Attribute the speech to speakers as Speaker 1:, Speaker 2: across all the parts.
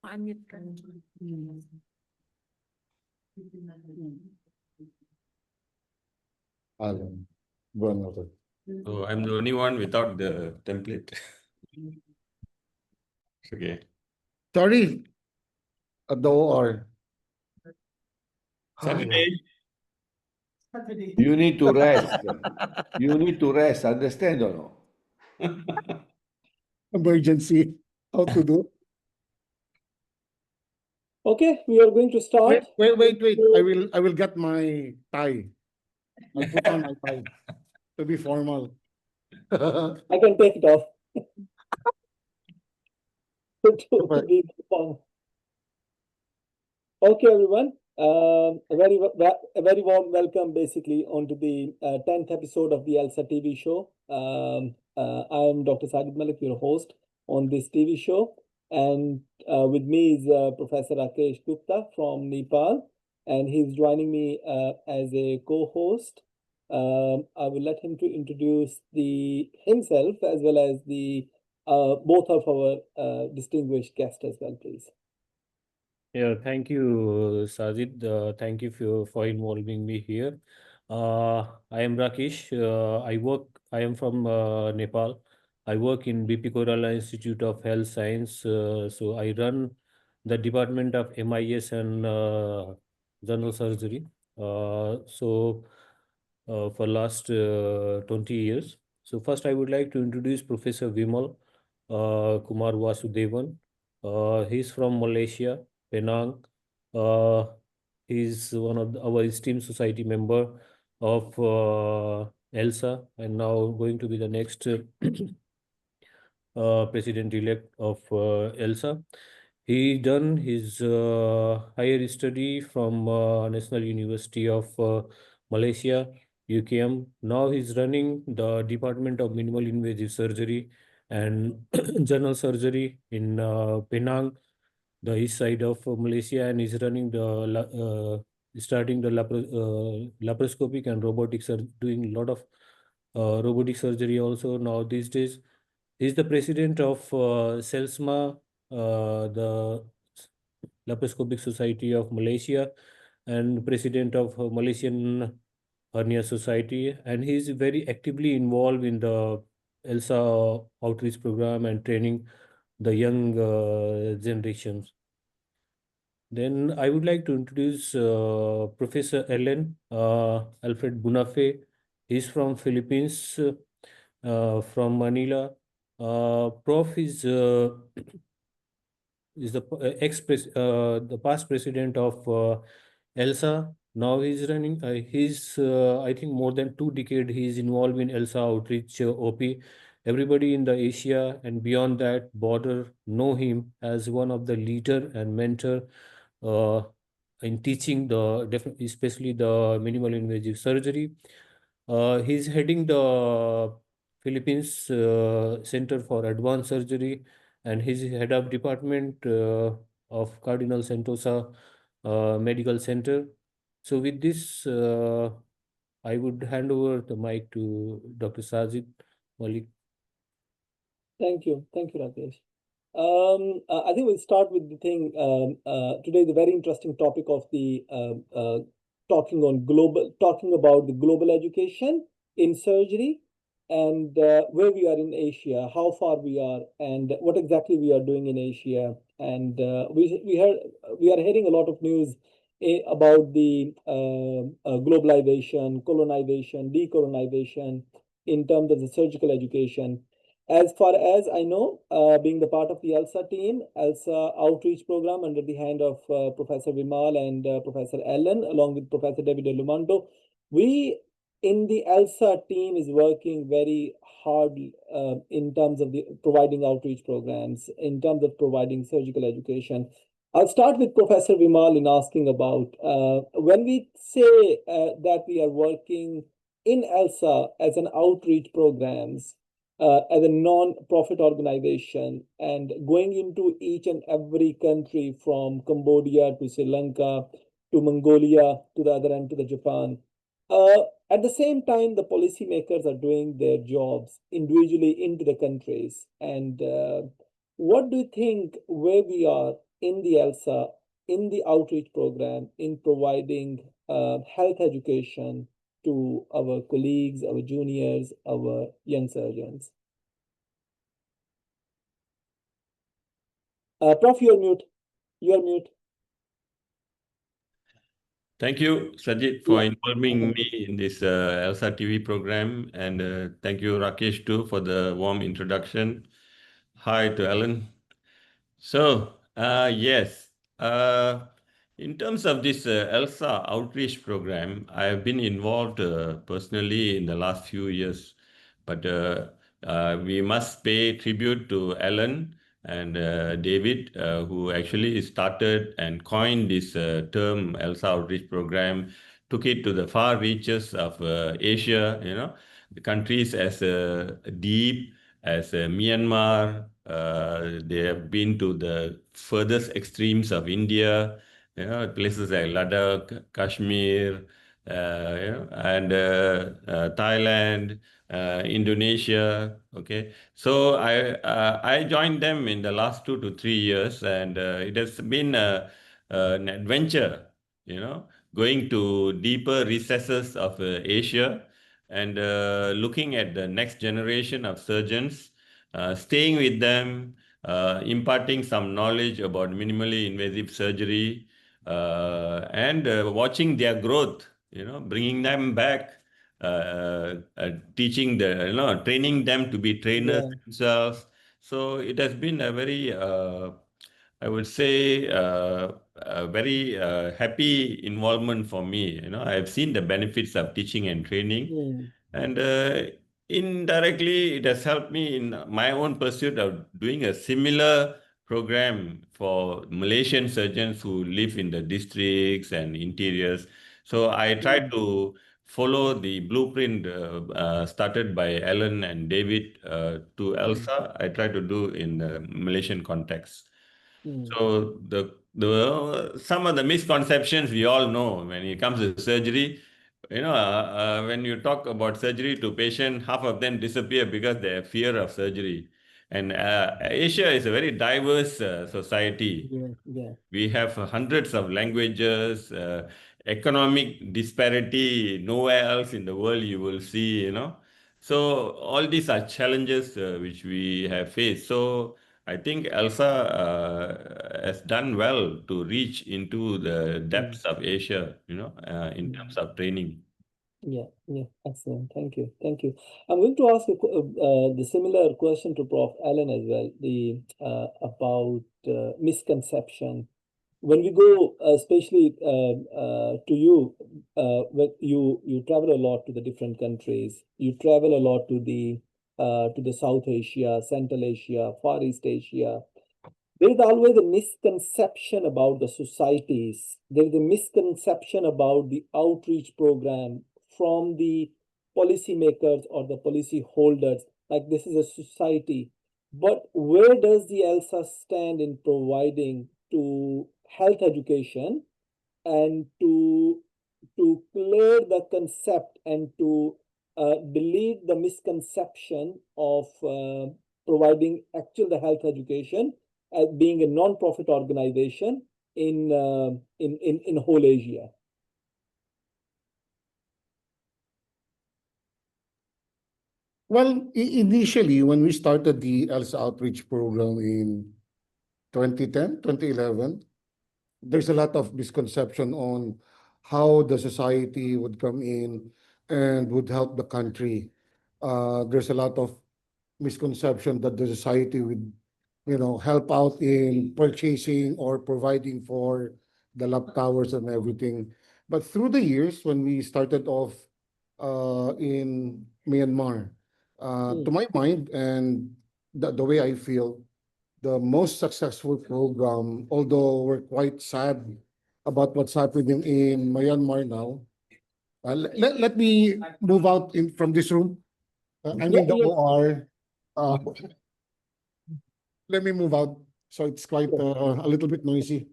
Speaker 1: Unmute ka.
Speaker 2: So I'm the only one without the template. Okay.
Speaker 3: Sorry, though, or
Speaker 2: Saturday.
Speaker 4: You need to rest. You need to rest, understand or no?
Speaker 3: emergency. How to do?
Speaker 5: Okay, we are going to start.
Speaker 3: Wait. I will get my tie. I'll put on my tie to be formal.
Speaker 5: I can take it off. To be formal. Okay, everyone. A very warm welcome, basically, onto the 10th episode of the ELSA TV show. I am Dr. Sajid Malik, your host on this TV show, and with me is Professor Rakesh Gupta from Nepal, and he's joining me as a co-host. I will let him to introduce himself as well as the both of our distinguished guests as well, please.
Speaker 6: Yeah, thank you, Sajid. Thank you for involving me here. I am Rakesh. I am from Nepal. I work in BP Koirala Institute of Health Science. So I run the Department of MIS and General Surgery. For last 20 years. So first I would like to introduce Professor Vimal Kumar Vasudevan. He's from Malaysia, Penang. He's one of our esteemed society member of ELSA and now going to be the next president-elect of ELSA. He done his higher study from National University of Malaysia, UKM. Now he's running the Department of Minimal Invasive Surgery and General Surgery in Penang, the east side of Malaysia, and he's running starting the laparoscopic and robotic surgery, doing a lot of robotic surgery also now these days. He's the president of SELSMA, the Laparoscopic Society of Malaysia, and president of Malaysian Hernia Society, and he's very actively involved in the ELSA outreach program and training the young generations. Then I would like to introduce Professor Ellen Alfred Bunafe. He's from Philippines, from Manila. Prof is the past president of ELSA. Now he's running. He's I think more than 2 decades he's involved in ELSA outreach OP. Everybody in the Asia and beyond that border know him as one of the leader and mentor in teaching especially the minimal invasive surgery. He's heading the Philippines Center for Advanced Surgery, and he's head of department of Cardinal Sentosa Medical Center. So with this, I would hand over the mic to Dr. Sajid Malik.
Speaker 5: Thank you, Rakesh. I think we'll start with the thing today. The very interesting topic of the talking about the global education in surgery and where we are in Asia, how far we are, and what exactly we are doing in Asia. And we are hearing a lot of news about the globalization, colonization, decolonization in terms of the surgical education. As far as I know, being the part of the ELSA team, ELSA outreach program under the hand of Professor Vimal and Professor Ellen, along with Professor David Lumando, we in the ELSA team is working very hard in terms of providing outreach programs, in terms of providing surgical education. I'll start with Professor Vimal in asking about when we say that we are working in ELSA as an outreach programs, as a non-profit organization and going into each and every country from Cambodia to Sri Lanka to Mongolia to the other end to the Japan. At the same time, the policymakers are doing their jobs individually into the countries. And What do you think where we are in the ELSA, in the outreach program, in providing health education to our colleagues, our juniors, our young surgeons? Prof, you're mute. You're mute.
Speaker 2: Thank you, Sajid, for
Speaker 5: Yeah.
Speaker 2: involving me in this ELSA TV program. And thank you, Rakesh, too, for the warm introduction. Hi to Alan. So, yes, in terms of this ELSA outreach program, I have been involved personally in the last few years. But we must pay tribute to Alan and David, who actually started and coined this term ELSA outreach program, took it to the far reaches of Asia, the countries as deep as Myanmar. They have been to the furthest extremes of India, places like Ladakh, Kashmir, and Thailand, Indonesia. Okay, so I joined them in the last 2 to 3 years, and it has been an adventure, going to deeper recesses of Asia and looking at the next generation of surgeons, staying with them, imparting some knowledge about minimally invasive surgery, and watching their growth, bringing them back, teaching training them to be trainers
Speaker 5: Yeah.
Speaker 2: themselves. So it has been a very, I would say, a very happy involvement for me. I've seen the benefits of teaching and training,
Speaker 5: Mm.
Speaker 2: and indirectly, it has helped me in my own pursuit of doing a similar program for Malaysian surgeons who live in the districts and interiors. So I try to follow the blueprint started by Alan and David to ELSA. I try to do in the Malaysian context. So the some of the misconceptions we all know when it comes to surgery, when you talk about surgery to patient, half of them disappear because they have fear of surgery. And Asia is a very diverse society.
Speaker 5: Yeah. Yeah.
Speaker 2: We have hundreds of languages, economic disparity. Nowhere else in the world you will see. So all these are challenges which we have faced. So I think ELSA has done well to reach into the depths of Asia, in terms of training.
Speaker 5: Yeah, excellent. Thank you. I'm going to ask the similar question to Prof. Allen as well, the about misconception. When we go, especially to you, when you travel a lot to the different countries, you travel a lot to the South Asia, Central Asia, Far East Asia. There is always a misconception about the societies. There is a misconception about the outreach program from the policymakers or the policy holders. Like this is a society. But where does the ELSA stand in providing to health education and to clear the concept and to delete the misconception of providing actual the health education as being a non-profit organization in whole Asia?
Speaker 3: Well, initially, when we started the ELSA outreach program in 2010, 2011, there's a lot of misconception on how the society would come in and would help the country. There's a lot of misconception that the society would, help out in purchasing or providing for the lab towers and everything. But through the years, when we started off in Myanmar, to my mind and the way I feel, the most successful program, although we're quite sad about what's happening in Myanmar now. Let me move out from this room. I'm in the OR. Uh, let me move out. So it's quite a little bit noisy.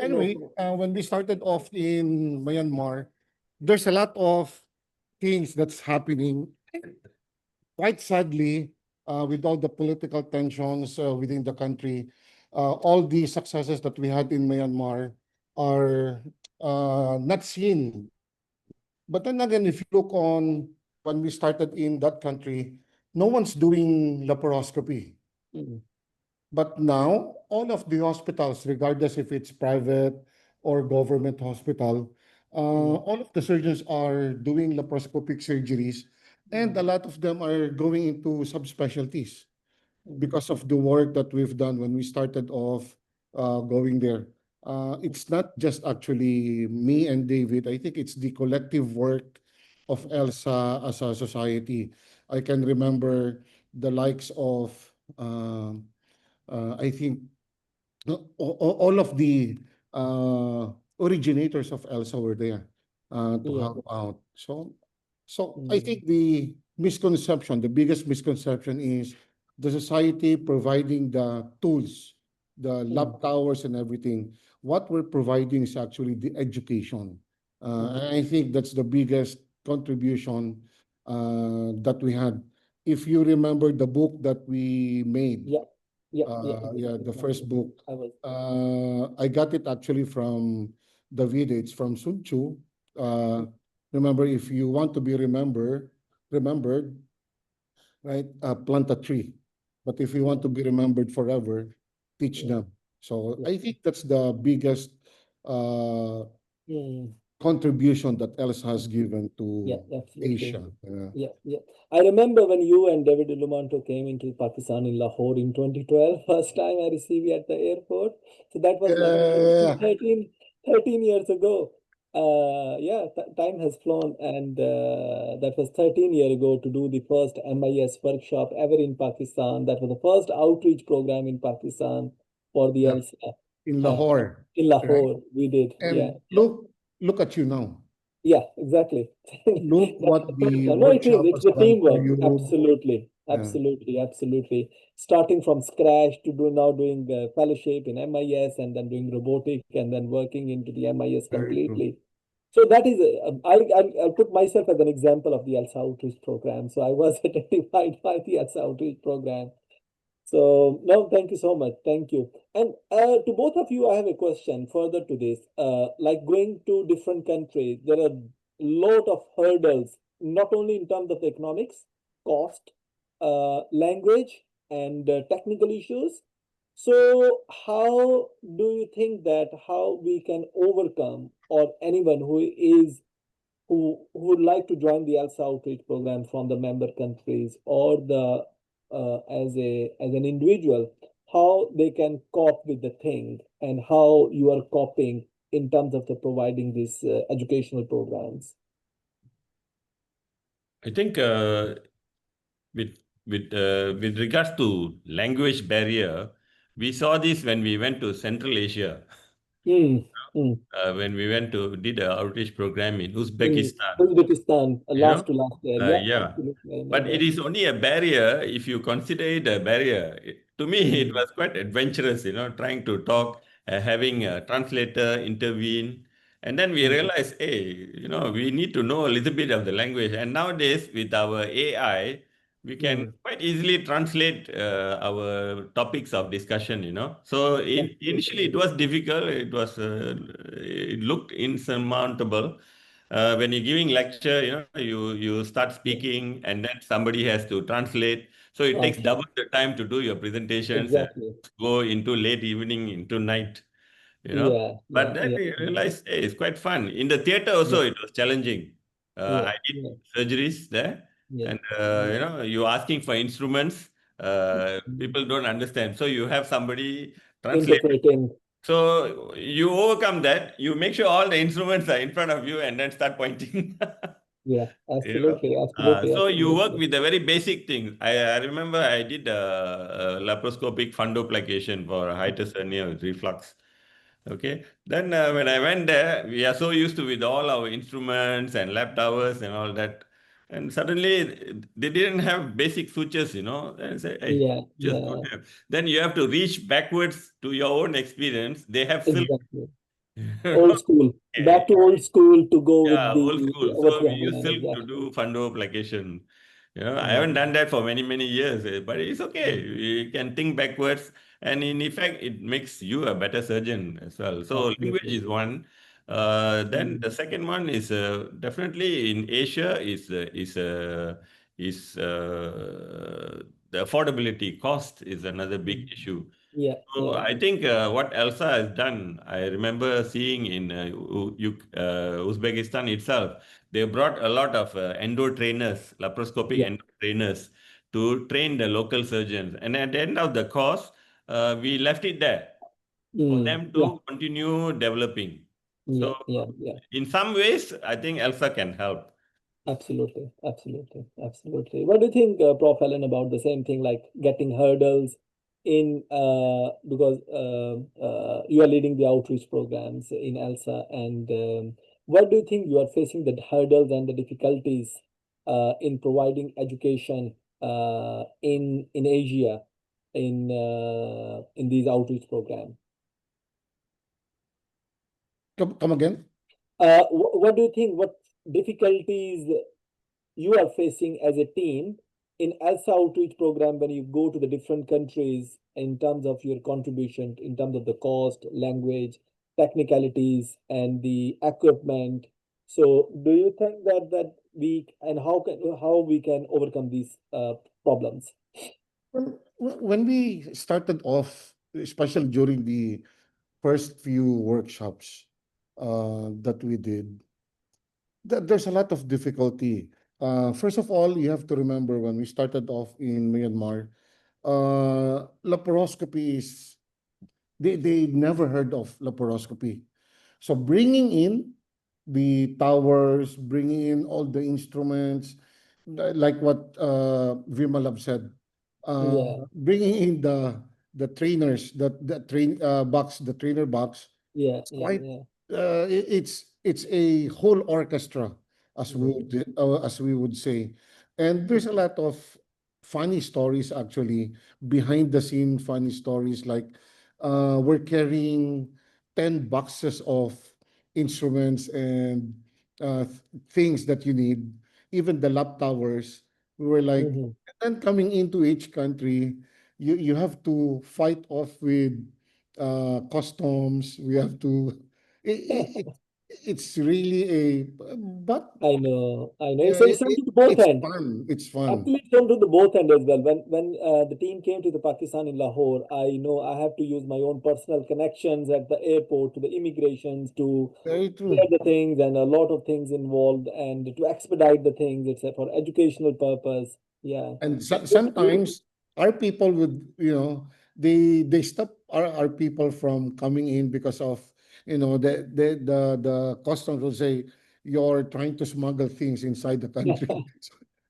Speaker 3: Anyway, when we started off in Myanmar, there's a lot of things that's happening. Quite sadly, with all the political tensions within the country, all the successes that we had in Myanmar are not seen. But then again, if you look on when we started in that country, no one's doing laparoscopy.
Speaker 5: Mm.
Speaker 3: But now, all of the hospitals, regardless if it's private or government hospital, all of the surgeons are doing laparoscopic surgeries, and a lot of them are going into subspecialties because of the work that we've done when we started off going there. It's not just actually me and David. I think it's the collective work of ELSA as a society. I can remember the likes of, I think, all of the originators of ELSA were there to
Speaker 5: Yeah.
Speaker 3: help out. So I think the misconception, the biggest misconception is the society providing the tools, the lab towers and everything. What we're providing is actually the education. And I think that's the biggest contribution that we had. If you remember the book that we made,
Speaker 5: Yeah.
Speaker 3: the first book,
Speaker 5: I was.
Speaker 3: I got it actually from David. It's from Sun Tzu. Remember, if you want to be remembered, right? Plant a tree. But if you want to be remembered forever, teach
Speaker 5: Yeah.
Speaker 3: them. So
Speaker 5: Yeah.
Speaker 3: I think that's the biggest
Speaker 5: Mm.
Speaker 3: contribution that ELSA has given
Speaker 5: Yeah,
Speaker 3: to
Speaker 5: absolutely.
Speaker 3: Asia.
Speaker 5: Yeah. I remember when you and David Lumanto came into Pakistan in Lahore in 2012. First time I received you at the airport. So that was like
Speaker 3: Yeah.
Speaker 5: 13 years ago. Time has flown, and that was 13 years ago to do the first MIS workshop ever in Pakistan. That was the first outreach program in Pakistan for the
Speaker 3: Yeah.
Speaker 5: ELSA.
Speaker 3: In Lahore,
Speaker 5: In
Speaker 3: right?
Speaker 5: Lahore, we did. Yeah.
Speaker 3: And look at you now.
Speaker 5: Yeah, exactly.
Speaker 3: Look
Speaker 5: That's
Speaker 3: what
Speaker 5: the first
Speaker 3: the
Speaker 5: time. No, it is.
Speaker 3: workshop
Speaker 5: It's
Speaker 3: has
Speaker 5: the
Speaker 3: done for
Speaker 5: teamwork.
Speaker 3: you.
Speaker 5: Absolutely.
Speaker 3: Yeah.
Speaker 5: Absolutely. Starting from scratch to doing the fellowship in MIS and then doing robotic and then working into the MIS
Speaker 3: Very true.
Speaker 5: completely. So that is, I put myself as an example of the ELSA outreach program. So I was identified by the ELSA outreach program. So no, thank you so much. Thank you. And to both of you, I have a question further to this. Like going to different countries, there are a lot of hurdles, not only in terms of economics, cost, language, and technical issues. So how do you think that how we can overcome, or anyone who would like to join the ELSA outreach program from the member countries, or the as an individual, how they can cope with the thing, and how you are coping in terms of the providing these educational programs?
Speaker 2: I think with regards to language barrier, we saw this when we went to Central Asia. When we went to did an outreach program in Uzbekistan.
Speaker 5: Uzbekistan,
Speaker 2: You know?
Speaker 5: last to last year. Yeah,
Speaker 2: Yeah.
Speaker 5: absolutely. I
Speaker 2: But
Speaker 5: remember.
Speaker 2: it is only a barrier if you consider it a barrier. To me, it was quite adventurous, trying to talk, having a translator intervene. And then we realized, hey, we need to know a little bit of the language. And nowadays, with our AI, we can quite easily translate our topics of discussion. So initially, it was difficult. It looked insurmountable. When you're giving lecture, you start speaking and then somebody has to translate. So it takes double the time to do your presentations and
Speaker 5: Exactly.
Speaker 2: go into late evening, into night. But then we realized, hey, it's quite fun. In the theater also, it was challenging. I did surgeries there, and you're asking for instruments. People don't understand, so you have somebody translate.
Speaker 5: Interpreting.
Speaker 2: So you overcome that. You make sure all the instruments are in front of you, and then start pointing.
Speaker 5: Yeah,
Speaker 2: You know?
Speaker 5: absolutely.
Speaker 2: So you work with the very basic things. I remember I did a laparoscopic fundoplication for hiatus hernia with reflux. Okay. Then when I went there, we are so used to with all our instruments and lab towers and all that. And suddenly they didn't have basic sutures. And I say, hey,
Speaker 5: Yeah,
Speaker 2: just don't have. Then you have to reach backwards to your own experience. They have silk.
Speaker 5: exactly. Old school.
Speaker 2: Okay.
Speaker 5: Back to old school to go with
Speaker 2: Yeah,
Speaker 5: the
Speaker 2: old school.
Speaker 5: what
Speaker 2: So
Speaker 5: we
Speaker 2: we
Speaker 5: have
Speaker 2: use
Speaker 5: now.
Speaker 2: silk to
Speaker 5: Exactly.
Speaker 2: do fundoplication. I haven't done that for many, many years, but it's okay.
Speaker 5: Mm.
Speaker 2: You can think backwards, and in effect, it makes you a better surgeon as well. So language
Speaker 5: Absolutely.
Speaker 2: is one. Then the second one is definitely in Asia is the affordability cost is another big
Speaker 5: Mm.
Speaker 2: issue.
Speaker 5: Yeah,
Speaker 2: So
Speaker 5: yeah.
Speaker 2: I think what ELSA has done, I remember seeing in Uzbekistan itself, they brought a lot of endo trainers, laparoscopic
Speaker 5: Yeah.
Speaker 2: endo trainers, to train the local surgeons. And at the end of the course, we left it there for them
Speaker 5: Yeah,
Speaker 2: to continue developing.
Speaker 5: yeah,
Speaker 2: So
Speaker 5: yeah, yeah.
Speaker 2: in some ways, I think ELSA can help.
Speaker 5: Absolutely, absolutely, absolutely. What do you think, Prof. Allen, about the same thing, like getting hurdles in because you are leading the outreach programs in ELSA, and what do you think you are facing the hurdles and the difficulties in providing education in Asia in these outreach programs?
Speaker 3: Come again?
Speaker 5: What do you think? What difficulties you are facing as a team in ELSA outreach program when you go to the different countries in terms of your contribution, in terms of the cost, language, technicalities, and the equipment? So, do you think that we and how we can overcome these problems?
Speaker 3: When we started off, especially during the first few workshops that we did, there's a lot of difficulty. First of all, you have to remember when we started off in Myanmar, laparoscopy is they never heard of laparoscopy. So bringing in the towers, bringing in all the instruments, like what Vimalab said,
Speaker 5: Yeah,
Speaker 3: bringing in the trainers, the train box, the trainer box,
Speaker 5: yeah,
Speaker 3: it's
Speaker 5: yeah,
Speaker 3: quite
Speaker 5: yeah.
Speaker 3: it's a whole orchestra,
Speaker 5: Mm,
Speaker 3: as we would say, and there's a lot of funny stories actually behind the scene funny stories like we're carrying 10 boxes of instruments and things that you need, even the lap towers. We were like,
Speaker 5: mhm.
Speaker 3: and then coming into each country, you have to fight off with customs. We have to. It, it's really a, but
Speaker 5: I know, I know.
Speaker 3: yeah,
Speaker 5: It's something to both
Speaker 3: it's
Speaker 5: ends.
Speaker 3: fun. It's fun.
Speaker 5: Actually, it's come to the both end as well. When the team came to the Pakistan in Lahore, I know I have to use my own personal connections at the airport to the immigrations to
Speaker 3: Very
Speaker 5: clear
Speaker 3: true.
Speaker 5: the things and a lot of things involved and to expedite the things. It's for educational purpose. Yeah.
Speaker 3: And
Speaker 5: It's beautiful.
Speaker 3: sometimes our people would, they stop our people from coming in because of, the customs will say you're trying to smuggle things inside the country.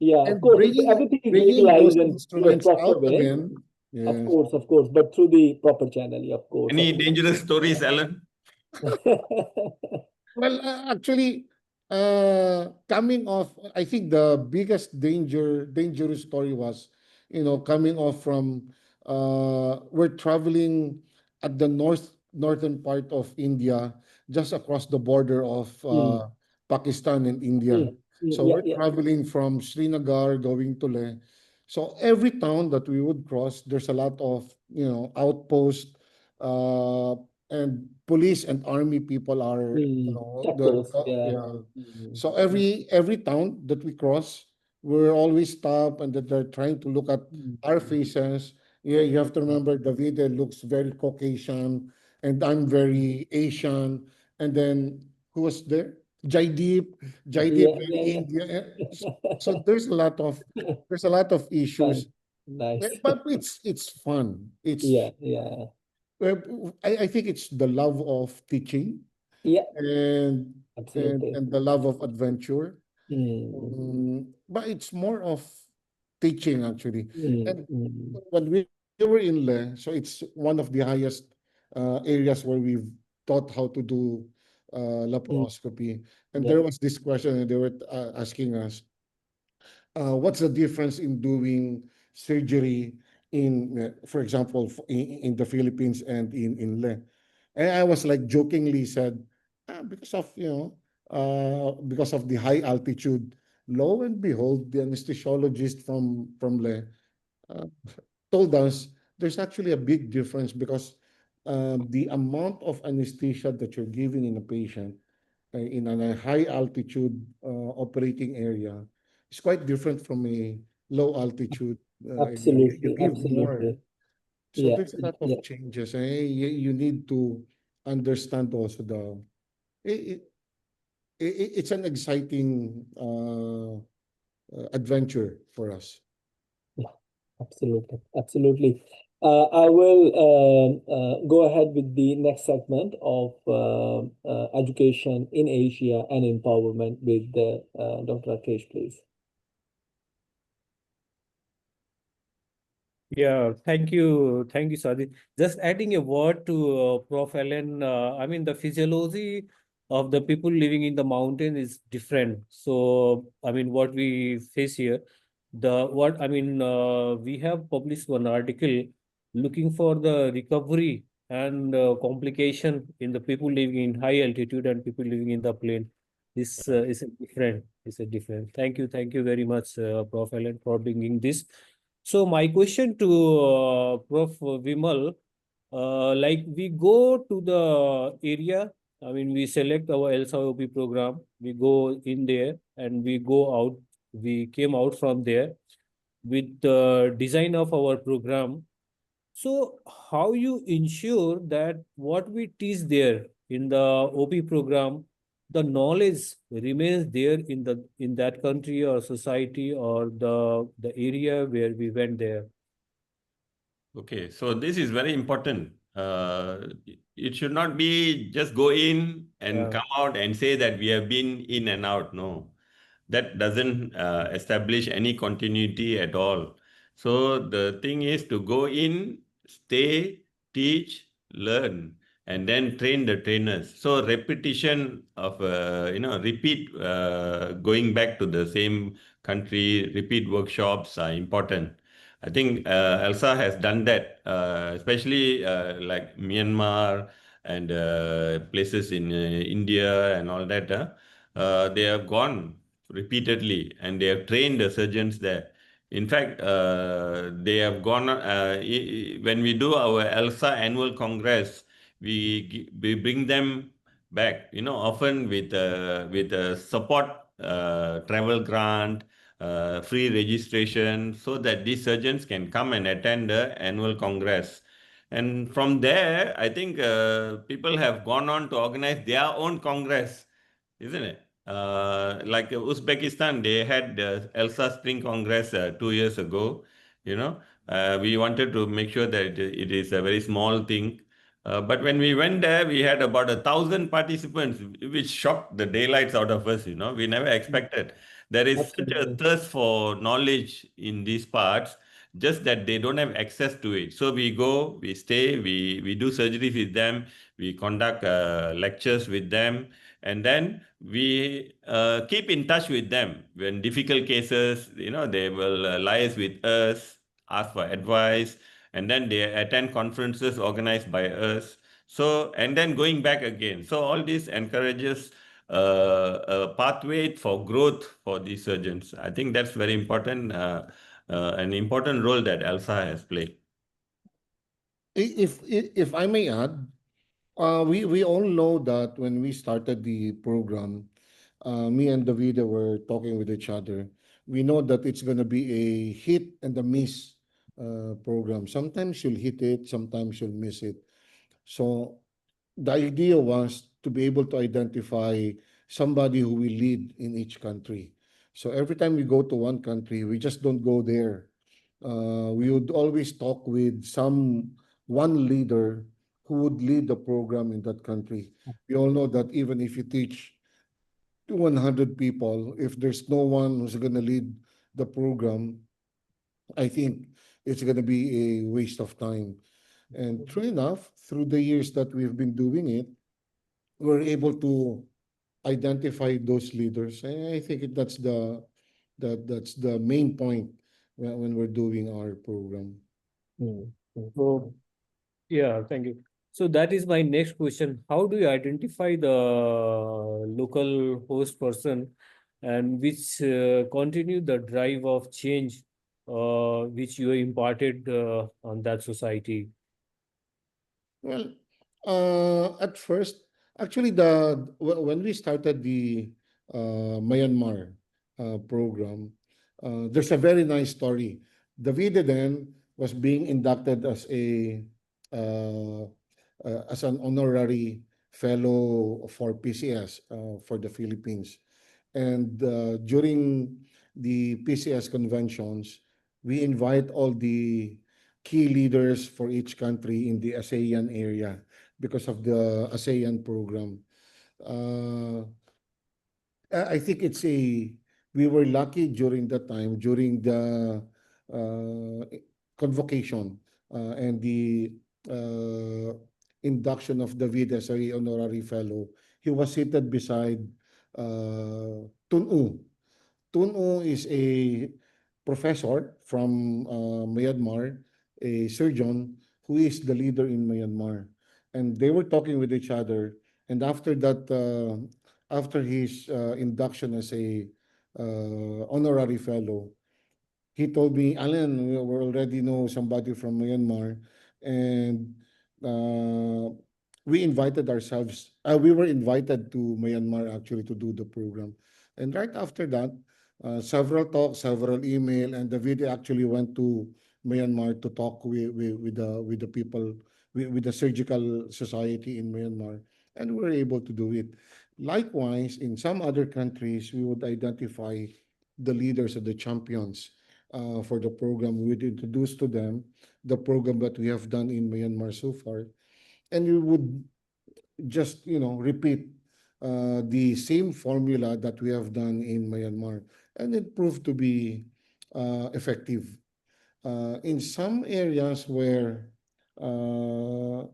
Speaker 5: Yeah, of
Speaker 3: And
Speaker 5: course. If everything is
Speaker 3: bringing those
Speaker 5: legalized and through a
Speaker 3: instruments
Speaker 5: proper
Speaker 3: out
Speaker 5: way,
Speaker 3: again. Yes.
Speaker 5: of course, but through the proper channel, yeah, of course, of
Speaker 2: Any dangerous stories, Alan?
Speaker 5: course.
Speaker 3: Well, actually, coming off, I think the biggest dangerous story was, coming off from, we're traveling at the northern part of India, just across the border of
Speaker 5: Mm,
Speaker 3: Pakistan and India.
Speaker 5: mm, mm,
Speaker 3: So
Speaker 5: yeah,
Speaker 3: we're
Speaker 5: yeah.
Speaker 3: traveling from Srinagar going to Leh. So every town that we would cross, there's a lot of, outposts, uh, and police and army people are
Speaker 5: Checkpost, yeah.
Speaker 3: yeah.
Speaker 5: Mm,
Speaker 3: So
Speaker 5: mm,
Speaker 3: every town that we cross, we're always stop and that they're trying to look at our
Speaker 5: mm,
Speaker 3: faces. Yeah, you have to remember David looks very Caucasian and I'm very Asian. And then who was there? Jaideep, Jaideep
Speaker 5: yeah,
Speaker 3: very
Speaker 5: yeah,
Speaker 3: Indian. So
Speaker 5: yeah.
Speaker 3: there's a lot of
Speaker 5: Fun.
Speaker 3: issues.
Speaker 5: Nice.
Speaker 3: But it's fun.
Speaker 5: Yeah, yeah.
Speaker 3: I think it's the love of teaching
Speaker 5: Yeah,
Speaker 3: and
Speaker 5: absolutely.
Speaker 3: the love of adventure.
Speaker 5: Mm,
Speaker 3: But it's more of teaching actually.
Speaker 5: mm,
Speaker 3: And
Speaker 5: mm,
Speaker 3: when we were in Le, so it's one of the highest areas where we've taught how to do
Speaker 5: mm.
Speaker 3: laparoscopy. And
Speaker 5: Yeah.
Speaker 3: there was this question, and they were asking us, what's the difference in doing surgery for example, in the Philippines and in Le? And I was like jokingly said, because of because of the high altitude, lo and behold, the anesthesiologist from Le uh, told us there's actually a big difference because the amount of anesthesia that you're giving in a patient in a high altitude operating area is quite different from a low altitude area. You
Speaker 5: Absolutely,
Speaker 3: give more.
Speaker 5: absolutely.
Speaker 3: So
Speaker 5: Yeah,
Speaker 3: there's a lot
Speaker 5: yeah,
Speaker 3: of changes. You need to understand also it, it's an exciting adventure for us.
Speaker 5: yeah, absolutely, absolutely. I will go ahead with the next segment of education in Asia and empowerment with Dr. Rakesh, please.
Speaker 6: Yeah, thank you, Sadi. Just adding a word to Prof. Allen. I mean, the physiology of the people living in the mountain is different. So, I mean, what we face here, we have published one article looking for the recovery and complication in the people living in high altitude and people living in the plain. This is a different. Is a different. Thank you very much, Prof. Allen, for bringing this. So my question to Prof. Vimal, like we go to the area, I mean, we select our ELSA OP program, we go in there and we go out, we came out from there with the design of our program. So how you ensure that what we teach there in the OP program, the knowledge remains there in that country or society or the area where we went there.
Speaker 2: Okay, so this is very important. It should not be just go in and
Speaker 6: Yeah.
Speaker 2: come out and say that we have been in and out. No, that doesn't establish any continuity at all. So the thing is to go in, stay, teach, learn, and then train the trainers. So repetition of repeat going back to the same country, repeat workshops are important. I think ELSA has done that, especially like Myanmar and places in India and all that. They have gone repeatedly and they have trained the surgeons there. In fact, they have gone, when we do our ELSA annual congress, we bring them back, often with a support travel grant, free registration, so that these surgeons can come and attend the annual congress. And from there, I think people have gone on to organize their own congress, isn't it? Like Uzbekistan, they had the ELSA Spring Congress 2 years ago. We wanted to make sure that it is a very small thing. But when we went there, we had about 1,000 participants, which shocked the daylights out of us. We never expected. There is such a
Speaker 5: Absolutely.
Speaker 2: thirst for knowledge in these parts, just that they don't have access to it. So we go, we stay, we do surgeries with them, we conduct lectures with them, and then we keep in touch with them. When difficult cases, they will liaise with us, ask for advice, and then they attend conferences organized by us. So, and then going back again. So all this encourages a pathway for growth for these surgeons. I think that's very important, an important role that ELSA has played.
Speaker 3: If I may add, we all know that when we started the program, me and Davida were talking with each other. We know that it's going to be a hit and a miss program. Sometimes you'll hit it, sometimes you'll miss it. So the idea was to be able to identify somebody who will lead in each country. So every time we go to one country, we just don't go there. We would always talk with one leader who would lead the program in that country. We all know that even if you teach to 100 people, if there's no one who's going to lead the program, I think it's going to be a waste of time. And true enough, through the years that we've been doing it, we're able to identify those leaders. And I think that's the main point when we're doing our program.
Speaker 5: Mm, mm,
Speaker 6: So yeah, thank you. So that is my next question. How do you identify the local host person and which continue the drive of change which you imparted on that society?
Speaker 3: Well, at first, actually, when we started the Myanmar program, there's a very nice story. Davide then was being inducted uh, as an honorary fellow for PCS for the Philippines, and during the PCS conventions, we invite all the key leaders for each country in the ASEAN area because of the ASEAN program. Uh, I think we were lucky during that time, during the uh, convocation and the uh, induction of David as a honorary fellow. He was seated beside Tun U. Tun U is a professor from Myanmar, a surgeon who is the leader in Myanmar. And they were talking with each other. And after his induction as a honorary fellow, he told me, Alan, we already know somebody from Myanmar, and uh, we invited ourselves. We were invited to Myanmar actually to do the program, and right after that, several talks, several email, and the video actually went to Myanmar to talk with the people with the surgical society in Myanmar, and we were able to do it. Likewise, in some other countries, we would identify the leaders or the champions for the program. We would introduce to them the program that we have done in Myanmar so far, and we would just repeat the same formula that we have done in Myanmar, and it proved to be effective. In some areas where uh,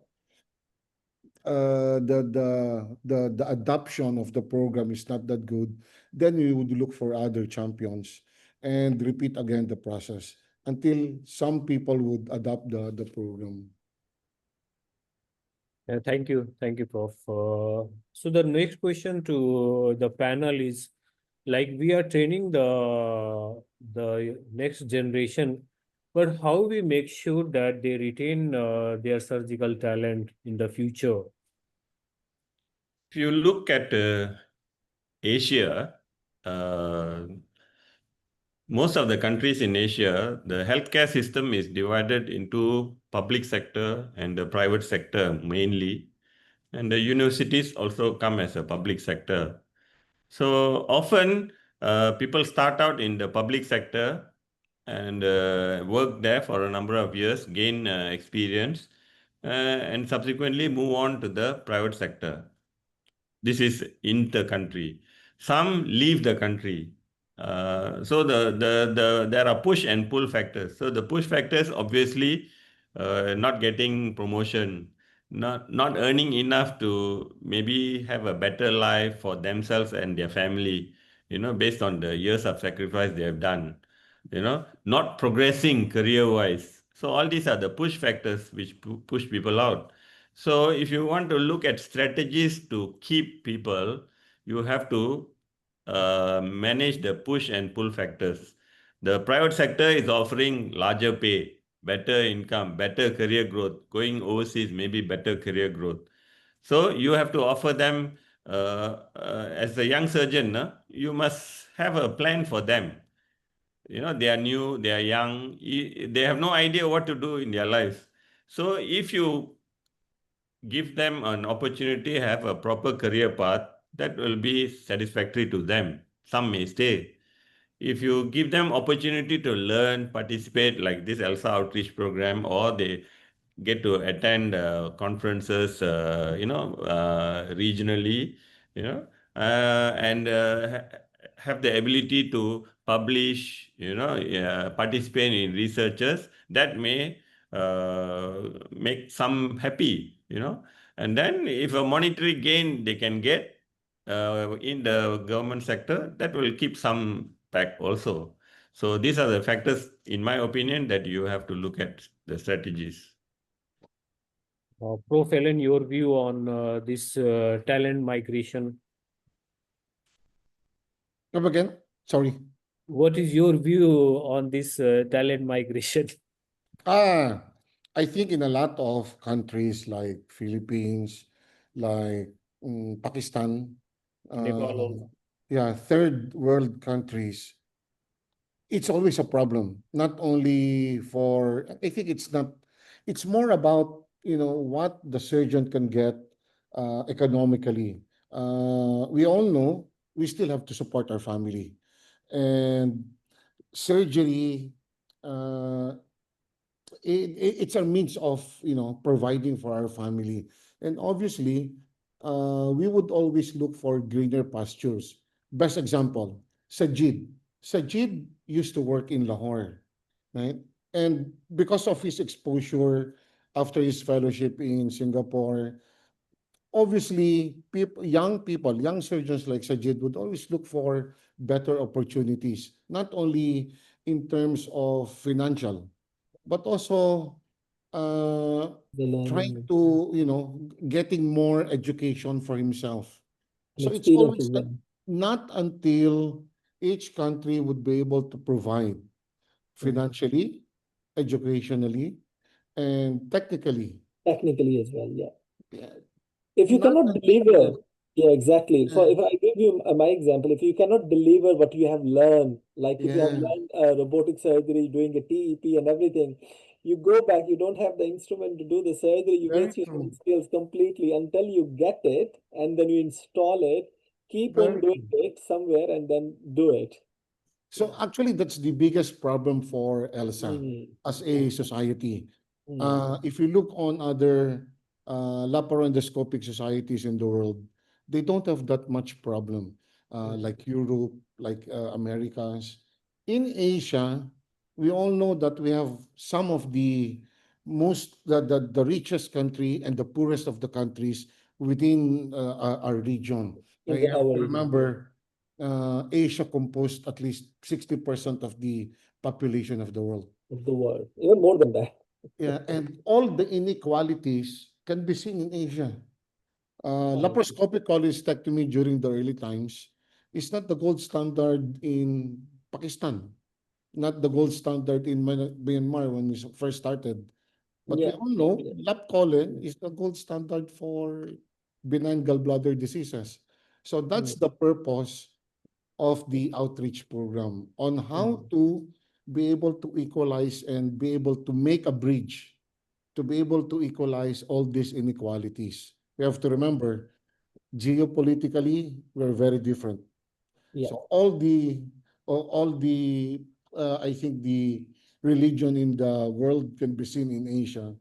Speaker 3: the adoption of the program is not that good, then we would look for other champions and repeat again the process until some people would adopt the program.
Speaker 6: Thank you, Prof. So the next question to the panel is, like, we are training the next generation, but how we make sure that they retain their surgical talent in the future?
Speaker 2: If you look at Asia, uh, most of the countries in Asia, the healthcare system is divided into public sector and the private sector mainly. And the universities also come as a public sector. So often people start out in the public sector and work there for a number of years, gain experience, and subsequently move on to the private sector. This is in the country. Some leave the country. So there are push and pull factors. So the push factors, obviously, not getting promotion, not earning enough to maybe have a better life for themselves and their family, based on the years of sacrifice they have done, not progressing career-wise. So all these are the push factors which push people out. So if you want to look at strategies to keep people, you have to manage the push and pull factors. The private sector is offering larger pay, better income, better career growth. Going overseas, maybe better career growth. So you have to offer them, as a young surgeon, you must have a plan for them. They are new, they are young, they have no idea what to do in their lives. So if you give them an opportunity, have a proper career path, that will be satisfactory to them. Some may stay. If you give them opportunity to learn, participate like this ELSA outreach program, or they get to attend conferences, regionally, and have the ability to publish, participate in researches, that may make some happy, And then if a monetary gain they can get in the government sector, that will keep some back also. So these are the factors, in my opinion, that you have to look at the strategies.
Speaker 6: Prof. Ellen, your view on this talent migration?
Speaker 3: Come again? Sorry.
Speaker 6: What is your view on this talent migration?
Speaker 3: Ah, I think in a lot of countries like Philippines, like Pakistan,
Speaker 6: Nepal
Speaker 3: uh,
Speaker 6: also.
Speaker 3: yeah, third world countries, it's always a problem. Not only for, I think it's not, it's more about, what the surgeon can get economically. We all know we still have to support our family. And surgery, uh, it's a means of providing for our family, and obviously we would always look for greener pastures. Best example, Sajid used to work in Lahore, right? And because of his exposure after his fellowship in Singapore, obviously young surgeons like Sajid would always look for better opportunities, not only in terms of financial, but also uh,
Speaker 5: The
Speaker 3: trying
Speaker 5: learning
Speaker 3: to, getting more education for himself.
Speaker 5: and
Speaker 3: So it's
Speaker 5: experience as
Speaker 3: always
Speaker 5: well.
Speaker 3: not until each country would be able to provide
Speaker 5: Mm.
Speaker 3: financially, educationally, and technically.
Speaker 5: Technically as well, yeah.
Speaker 3: Yeah,
Speaker 5: If you
Speaker 3: not
Speaker 5: cannot
Speaker 3: until,
Speaker 5: deliver, yeah, exactly. For
Speaker 3: yeah,
Speaker 5: if I give you my example, if you cannot deliver what you have learned, like if you have
Speaker 3: yeah,
Speaker 5: learned robotic surgery, doing a TEP and everything, you go back, you don't have the instrument to do the surgery, you
Speaker 3: very
Speaker 5: waste your own
Speaker 3: true,
Speaker 5: skills completely until you get it, and then you install it, keep on
Speaker 3: very
Speaker 5: doing
Speaker 3: true.
Speaker 5: it somewhere, and then do it.
Speaker 3: So
Speaker 5: Yeah.
Speaker 3: actually, that's the biggest problem for ELSA
Speaker 5: Mm.
Speaker 3: as a society.
Speaker 5: Mm.
Speaker 3: If you look on other laparoscopic societies in the world, they don't have that much problem,
Speaker 5: Mm.
Speaker 3: like Europe, like Americas. In Asia, we all know that we have some of the the richest country and the poorest of the countries within our region.
Speaker 5: In
Speaker 3: You have
Speaker 5: our
Speaker 3: to
Speaker 5: region, yeah,
Speaker 3: remember, Asia composed at least 60% of the population of the world.
Speaker 5: of the world, even more than that.
Speaker 3: Yeah, and all the inequalities can be seen in Asia.
Speaker 5: Um,
Speaker 3: Laparoscopic cholecystectomy during the early times is not the gold standard in Pakistan, not the gold standard in Myanmar when we first started. But we
Speaker 5: yeah,
Speaker 3: all know
Speaker 5: yeah,
Speaker 3: lap chole is the gold standard for benign gallbladder diseases. So that's
Speaker 5: mm,
Speaker 3: the purpose of the outreach program on how
Speaker 5: mm,
Speaker 3: to be able to equalize and be able to make a bridge to be able to equalize all these inequalities. We have to remember, geopolitically, we're very different.
Speaker 5: yeah,
Speaker 3: So all the I think the religion in the world can be seen in Asia.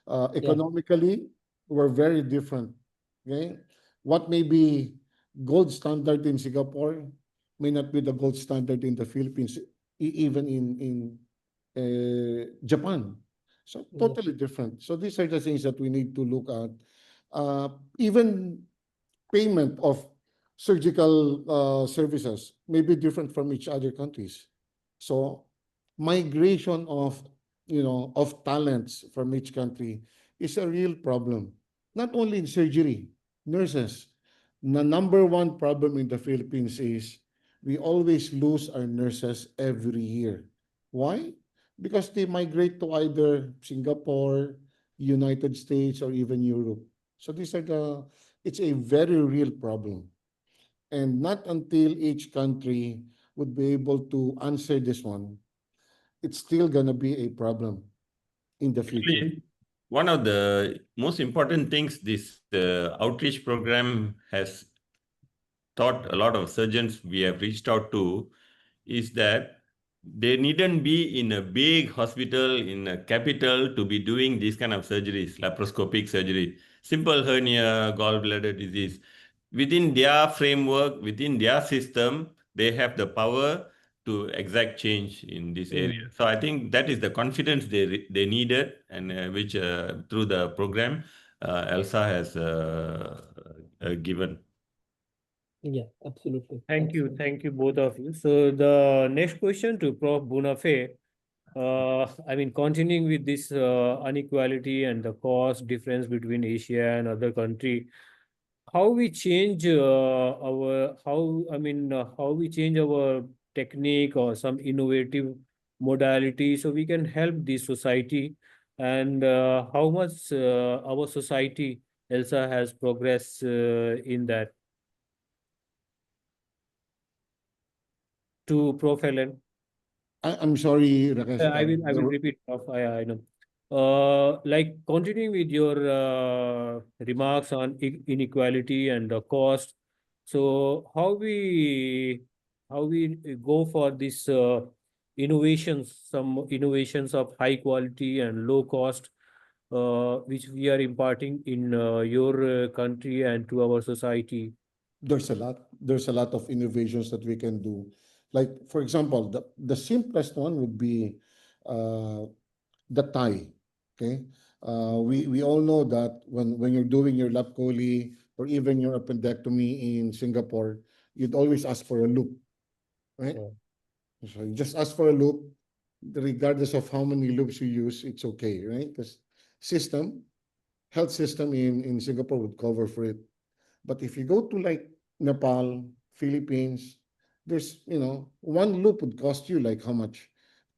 Speaker 5: yeah,
Speaker 3: Economically, we're very different. Okay, what may be gold standard in Singapore may not be the gold standard in the Philippines, even in Japan. So
Speaker 5: yeah,
Speaker 3: totally different. So these are the things that we need to look at. Even payment of surgical services may be different from each other countries. So migration of talents from each country is a real problem. Not only in surgery, nurses. The number one problem in the Philippines is we always lose our nurses every year. Why? Because they migrate to either Singapore, United States, or even Europe. So these are the it's a very real problem. And not until each country would be able to answer this one, it's still going to be a problem in the future.
Speaker 2: One of the most important things this outreach program has taught a lot of surgeons we have reached out to is that they needn't be in a big hospital in a capital to be doing these kind of surgeries, laparoscopic surgery, simple hernia, gallbladder disease. Within their framework, within their system, they have the power to exact change in this area.
Speaker 5: mm,
Speaker 2: So I think that is the confidence they needed, and which through the program, ELSA has given.
Speaker 5: yeah, absolutely,
Speaker 6: Thank
Speaker 5: absolutely.
Speaker 6: you both of you. So the next question to Prof. Bunafe, I mean, continuing with this inequality and the cost difference between Asia and other country, how we change how we change our technique or some innovative modality so we can help the society, and how much our society ELSA has progressed in that to profile.
Speaker 3: I'm sorry, Rakesh.
Speaker 6: I will repeat of I know. Like continuing with your remarks on inequality and cost. So how we go for this innovations, some innovations of high quality and low cost, which we are imparting in your country and to our society.
Speaker 3: There's a lot. There's a lot of innovations that we can do. Like, for example, the simplest one would be uh, the tie. Okay. We all know that when you're doing your lap chole or even your appendectomy in Singapore, you'd always ask for a loop, right?
Speaker 6: Yeah.
Speaker 3: So you just ask for a loop, regardless of how many loops you use, it's okay, right? Because system, health system in Singapore would cover for it. But if you go to like Nepal, Philippines, there's, one loop would cost you like how much?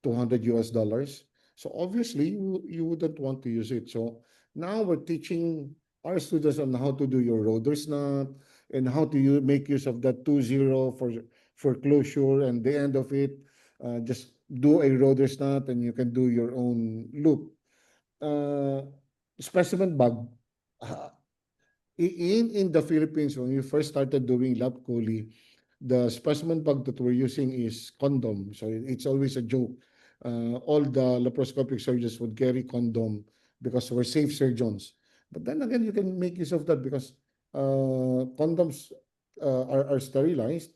Speaker 3: 200 US dollars. So obviously you wouldn't want to use it. So now we're teaching our students on how to do your roder's knot and how to make use of that 2-0 for closure, and the end of it, just do a roder's knot and you can do your own loop. Uh, Specimen bag. In the Philippines, when we first started doing lab chole, the specimen bag that we're using is condom. So it's always a joke. All the laparoscopic surgeons would carry condom because we're safe surgeons. But then again, you can make use of that because condoms are sterilized,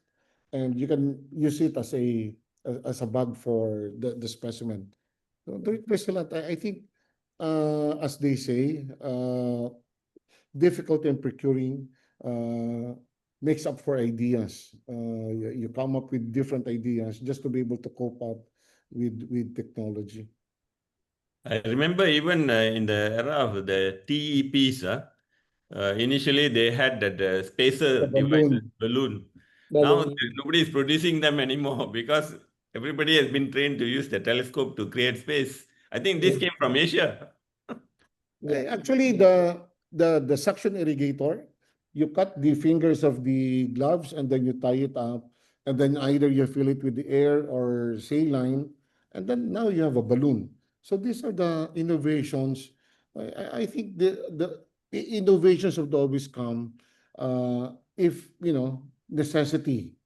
Speaker 3: and you can use it as a bag for the specimen. So there's a lot. I think, as they say, difficulty in procuring uh, makes up for ideas. You come up with different ideas just to be able to cope up with technology.
Speaker 2: I remember even in the era of the TEPs, initially they had that spacer
Speaker 5: The
Speaker 2: device,
Speaker 5: balloon.
Speaker 2: balloon. Now
Speaker 5: Balloon.
Speaker 2: nobody is producing them anymore because everybody has been trained to use the telescope to create space. I think this
Speaker 5: Yes.
Speaker 2: came from Asia.
Speaker 5: Yeah.
Speaker 3: Actually, the suction irrigator, you cut the fingers of the gloves and then you tie it up, and then either you fill it with the air or saline, and then now you have a balloon. So these are the innovations. I think the innovations would always come if necessity.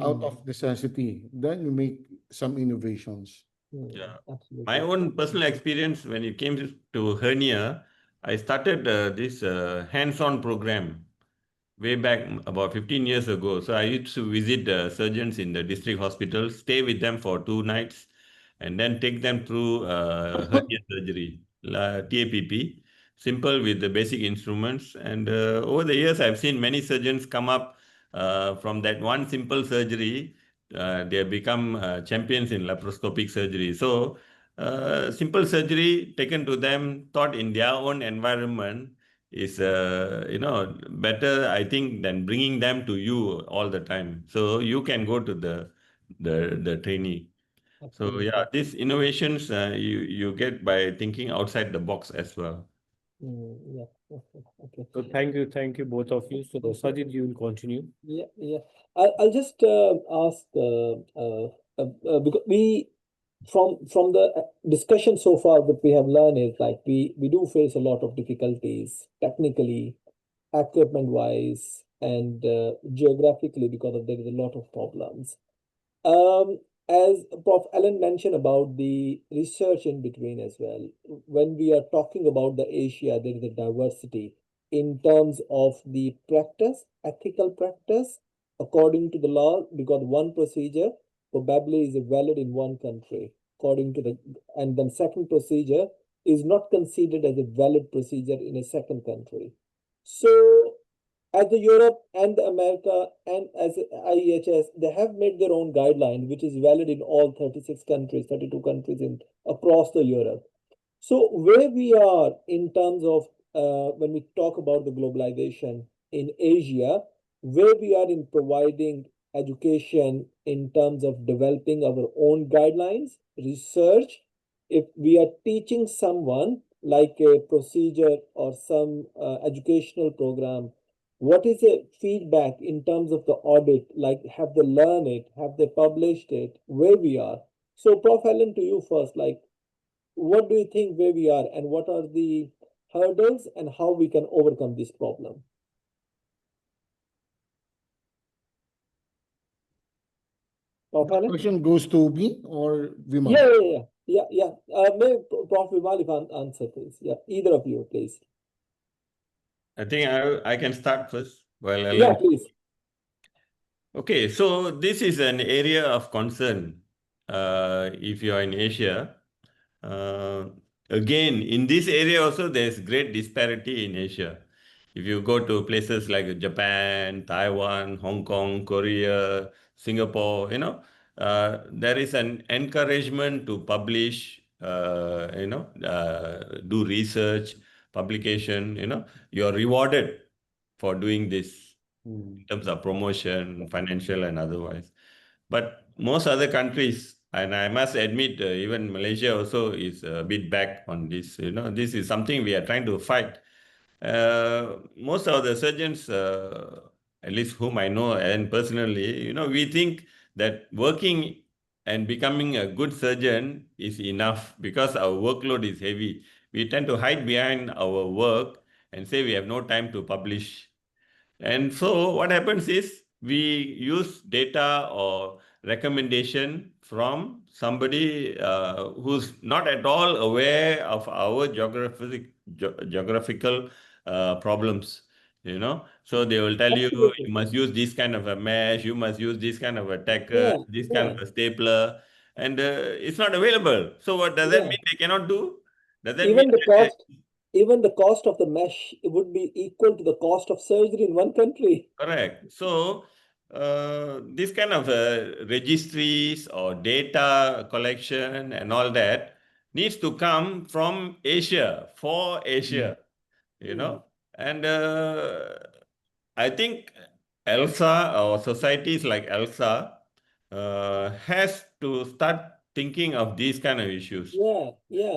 Speaker 3: Out of necessity, then you make some innovations.
Speaker 2: Yeah. My
Speaker 5: Absolutely.
Speaker 2: own personal experience when it came to hernia, I started this hands-on program way back about 15 years ago. So I used to visit surgeons in the district hospitals, stay with them for 2 nights, and then take them through hernia surgery, TAPP, simple with the basic instruments. And over the years, I've seen many surgeons come up from that one simple surgery. They have become champions in laparoscopic surgery. So simple surgery taken to them, taught in their own environment, is better, I think, than bringing them to you all the time. So you can go to the trainee. So
Speaker 5: Absolutely.
Speaker 2: yeah, these innovations you get by thinking outside the box as well.
Speaker 5: Yeah. Okay.
Speaker 6: So thank you both of you. So Sajid, you will continue.
Speaker 5: Yeah. I'll just ask because we from the discussion so far that we have learned is like we do face a lot of difficulties technically, equipment wise, and geographically because of there is a lot of problems. As Prof. Allen mentioned about the research in between as well, when we are talking about the Asia, there is a diversity in terms of the practice, ethical practice, according to the law, because one procedure probably is valid in one country, according to and then second procedure is not considered as a valid procedure in a second country. So as the Europe and the America and as IEHS, they have made their own guideline, which is valid in all 36 countries, 32 countries in across the Europe. So where we are in terms of when we talk about the globalization, in Asia, where we are in providing education in terms of developing our own guidelines, research. If we are teaching someone like a procedure or some educational program, what is the feedback in terms of the audit? Like, have they learned it? Have they published it? Where we are? So, Prof. Allen, to you first, like, what do you think where we are and what are the hurdles and how we can overcome this problem? Prof.
Speaker 3: The
Speaker 5: Allen?
Speaker 3: question goes to me or Vimal?
Speaker 5: Yeah. May Prof. Vimal if answer, please. Yeah, either of you, please.
Speaker 2: I think I can start first while
Speaker 5: Yeah,
Speaker 2: Alan.
Speaker 5: please.
Speaker 2: Okay, so this is an area of concern if you are in Asia. Uh, Again, in this area also, there's great disparity in Asia. If you go to places like Japan, Taiwan, Hong Kong, Korea, Singapore, there is an encouragement to publish, do research, publication, you're rewarded for doing this in terms of promotion, financial and otherwise. But most other countries, and I must admit, even Malaysia also is a bit back on this. This is something we are trying to fight. Most of the surgeons, at least whom I know and personally, we think that working and becoming a good surgeon is enough because our workload is heavy. We tend to hide behind our work and say we have no time to publish. And so what happens is we use data or recommendation from somebody who's not at all aware of our geographical problems. So they will tell you
Speaker 5: Absolutely.
Speaker 2: you must use this kind of a mesh, you must use this kind of a tacker, this kind
Speaker 5: Yeah.
Speaker 2: of a stapler, and it's not available. So what does that
Speaker 5: Yeah.
Speaker 2: mean? They cannot do? Does that mean
Speaker 5: Even the
Speaker 2: that
Speaker 5: cost, even the cost of the mesh would be equal to the cost of surgery in one country.
Speaker 2: correct. So, this kind of registries or data collection and all that needs to come from Asia, for Asia, you know. And I think ELSA or societies like ELSA has to start thinking of these kind of issues,
Speaker 5: Yeah,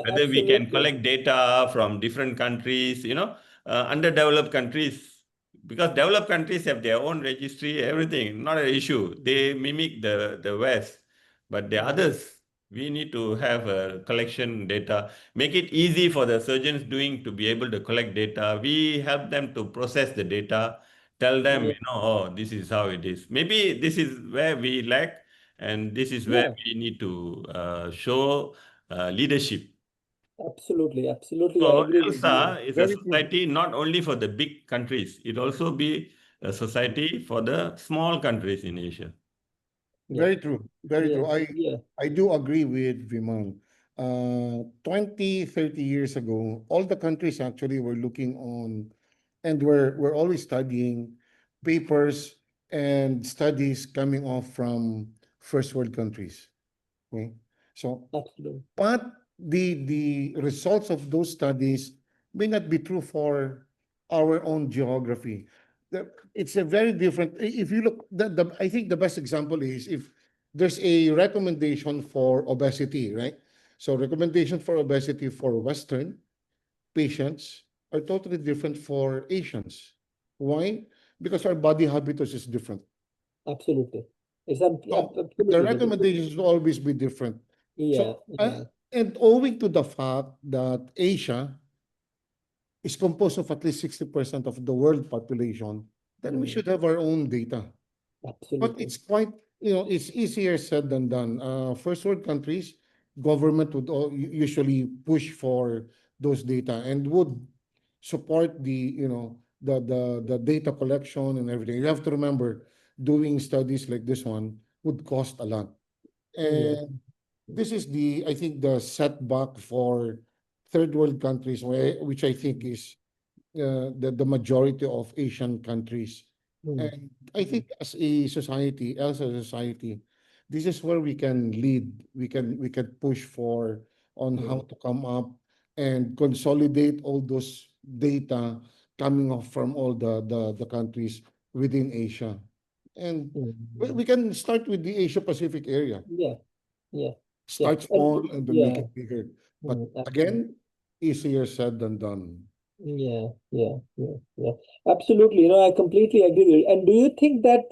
Speaker 2: whether we can
Speaker 5: absolutely.
Speaker 2: collect data from different countries, underdeveloped countries, because developed countries have their own registry, everything, not an issue. They mimic the West, but the others, we need to have a collection data, make it easy for the surgeons doing to be able to collect data. We help them to process the data, tell them,
Speaker 5: Yeah,
Speaker 2: oh, this is how it is. Maybe this is where we lack, and this is where
Speaker 5: yeah,
Speaker 2: we need to show leadership.
Speaker 5: absolutely. I
Speaker 2: So
Speaker 5: agree with you.
Speaker 2: ELSA is a
Speaker 3: Very true.
Speaker 2: society not only for the big countries, it also be a society for the small countries in Asia.
Speaker 5: Yeah,
Speaker 3: Very true. Very
Speaker 5: yeah,
Speaker 3: true.
Speaker 5: yeah.
Speaker 3: I do agree with Vimal. 20, 30 years ago, all the countries actually were looking on and we're always studying papers and studies coming off from first world countries. Okay. So
Speaker 5: Absolutely.
Speaker 3: but the results of those studies may not be true for our own geography. It's a very different. If you look, I think the best example is if there's a recommendation for obesity, right? So recommendation for obesity for Western patients are totally different for Asians. Why? Because our body habitus is different.
Speaker 5: Absolutely. It's
Speaker 3: So the
Speaker 5: absolutely different.
Speaker 3: recommendations will always be different.
Speaker 5: Yeah,
Speaker 3: So,
Speaker 5: yeah.
Speaker 3: and owing to the fact that Asia is composed of at least 60% of the world population, then we should have our own data. But
Speaker 5: Absolutely.
Speaker 3: it's quite, it's easier said than done. First world countries, government would usually push for those data and would support the data collection and everything. You have to remember, doing studies like this one would cost a lot.
Speaker 5: Yeah.
Speaker 3: And this is I think, the setback for third world countries, which I think is the majority of Asian countries.
Speaker 5: Mm.
Speaker 3: And I think as a society, as a society, this is where we can lead. We can push on how to come up and consolidate all those data coming off from all the countries within Asia. And we
Speaker 5: Mhm.
Speaker 3: can start with the Asia Pacific area.
Speaker 5: Yeah, yeah, yeah.
Speaker 3: Start small and then make
Speaker 5: Yeah,
Speaker 3: it bigger. But
Speaker 5: absolutely.
Speaker 3: again, easier said than done.
Speaker 5: Yeah. Absolutely. I completely agree with you. And do you think that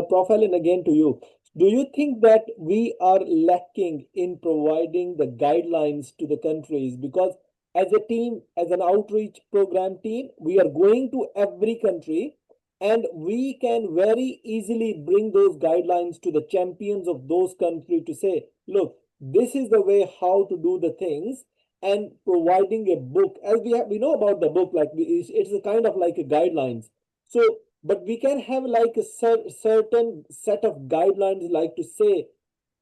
Speaker 5: Prof. Allen, again to you, do you think that we are lacking in providing the guidelines to the countries? Because as a team, as an outreach program team, we are going to every country and we can very easily bring those guidelines to the champions of those countries to say, look, this is the way how to do the things, and providing a book, as we know about the book, like it's a kind of like a guidelines. So but we can have like a certain set of guidelines, like to say,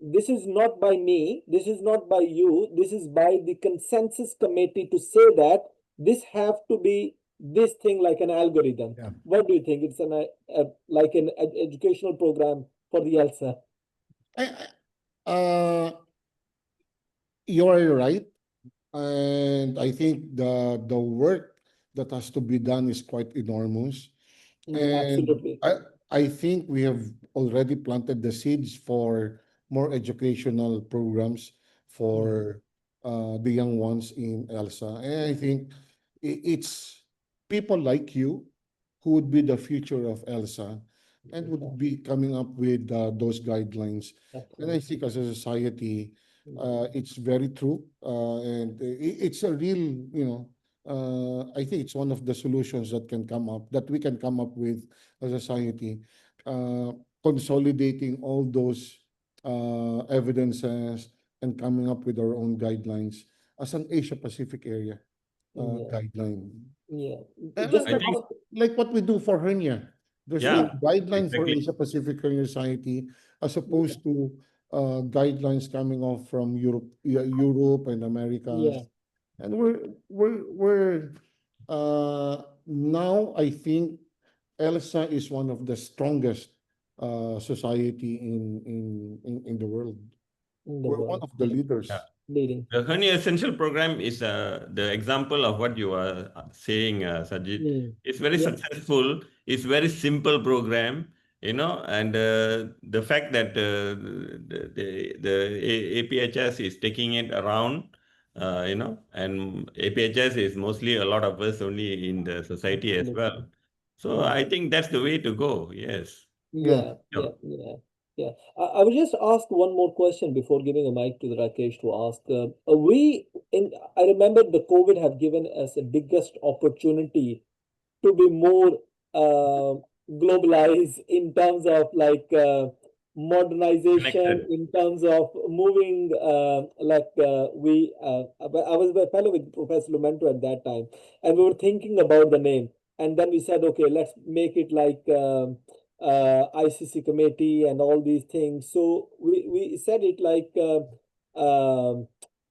Speaker 5: this is not by me, this is not by you, this is by the consensus committee, to say that this have to be this thing, like an algorithm.
Speaker 3: Yeah.
Speaker 5: What do you think? It's like an educational program for the ELSA.
Speaker 3: Uh, you are right. And I think the work that has to be done is quite enormous. And
Speaker 5: Absolutely.
Speaker 3: I think we have already planted the seeds for more educational programs for the young ones in ELSA. And I think it's people like you who would be the future of ELSA and would be coming up with those guidelines. And I think as a society, it's very true. And it's a real, I think it's one of the solutions that can come up, that we can come up with as a society, uh, consolidating all those evidences and coming up with our own guidelines as an Asia Pacific area
Speaker 5: Yeah,
Speaker 3: guideline.
Speaker 5: yeah.
Speaker 3: And
Speaker 5: Just
Speaker 2: I think,
Speaker 3: like what we do for hernia. There's a
Speaker 2: yeah,
Speaker 3: guideline for
Speaker 2: exactly.
Speaker 3: Asia Pacific Hernia Society as
Speaker 5: Yeah,
Speaker 3: opposed to guidelines coming off from Europe and
Speaker 5: yeah,
Speaker 3: Americas. And we're now I think ELSA is one of the strongest society in the world.
Speaker 5: in the
Speaker 3: We're one
Speaker 5: world.
Speaker 3: of the
Speaker 5: Yeah,
Speaker 2: Yeah.
Speaker 3: leaders.
Speaker 5: leading.
Speaker 2: The Hernia Essential Program is the example of what you are saying, Sajid.
Speaker 5: Mm.
Speaker 2: It's very
Speaker 5: Yeah,
Speaker 2: successful. It's very simple program, and the fact that the APHS is taking it around, and APHS is mostly a lot of us only in the society as well.
Speaker 5: absolutely.
Speaker 2: So
Speaker 5: Yeah.
Speaker 2: I think that's the way to go. Yes.
Speaker 3: Yeah.
Speaker 5: Yeah,
Speaker 2: Yeah.
Speaker 5: yeah, yeah, yeah. I will just ask one more question before giving a mic to the Rakesh to ask. I remember the COVID have given us the biggest opportunity to be more uh, globalized in terms of like modernization,
Speaker 2: Connected.
Speaker 5: in terms of moving I was a fellow with Professor Lumento at that time, and we were thinking about the name, and then we said, okay, let's make it like ICC committee and all these things. So we said it like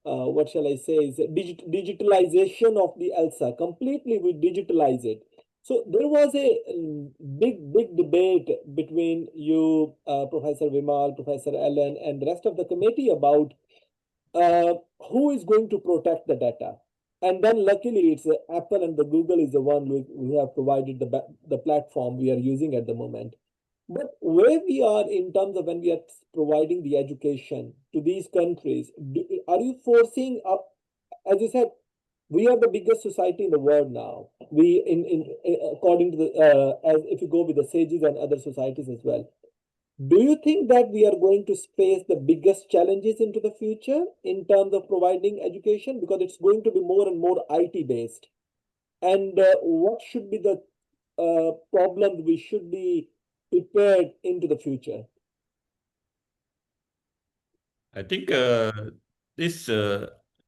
Speaker 5: what shall I say, is digitalization of the ELSA. Completely we digitalize it. So there was a big debate between you, Professor Vimal, Professor Allen, and the rest of the committee about who is going to protect the data. And then luckily it's Apple and the Google is the one who have provided the platform we are using at the moment. But where we are in terms of when we are providing the education to these countries, are you forcing up, as you said, we are the biggest society in the world now. We according to the as if you go with the sages and other societies as well. Do you think that we are going to face the biggest challenges into the future in terms of providing education, because it's going to be more and more IT based? And what should be the problems we should be prepared into the future?
Speaker 2: I think this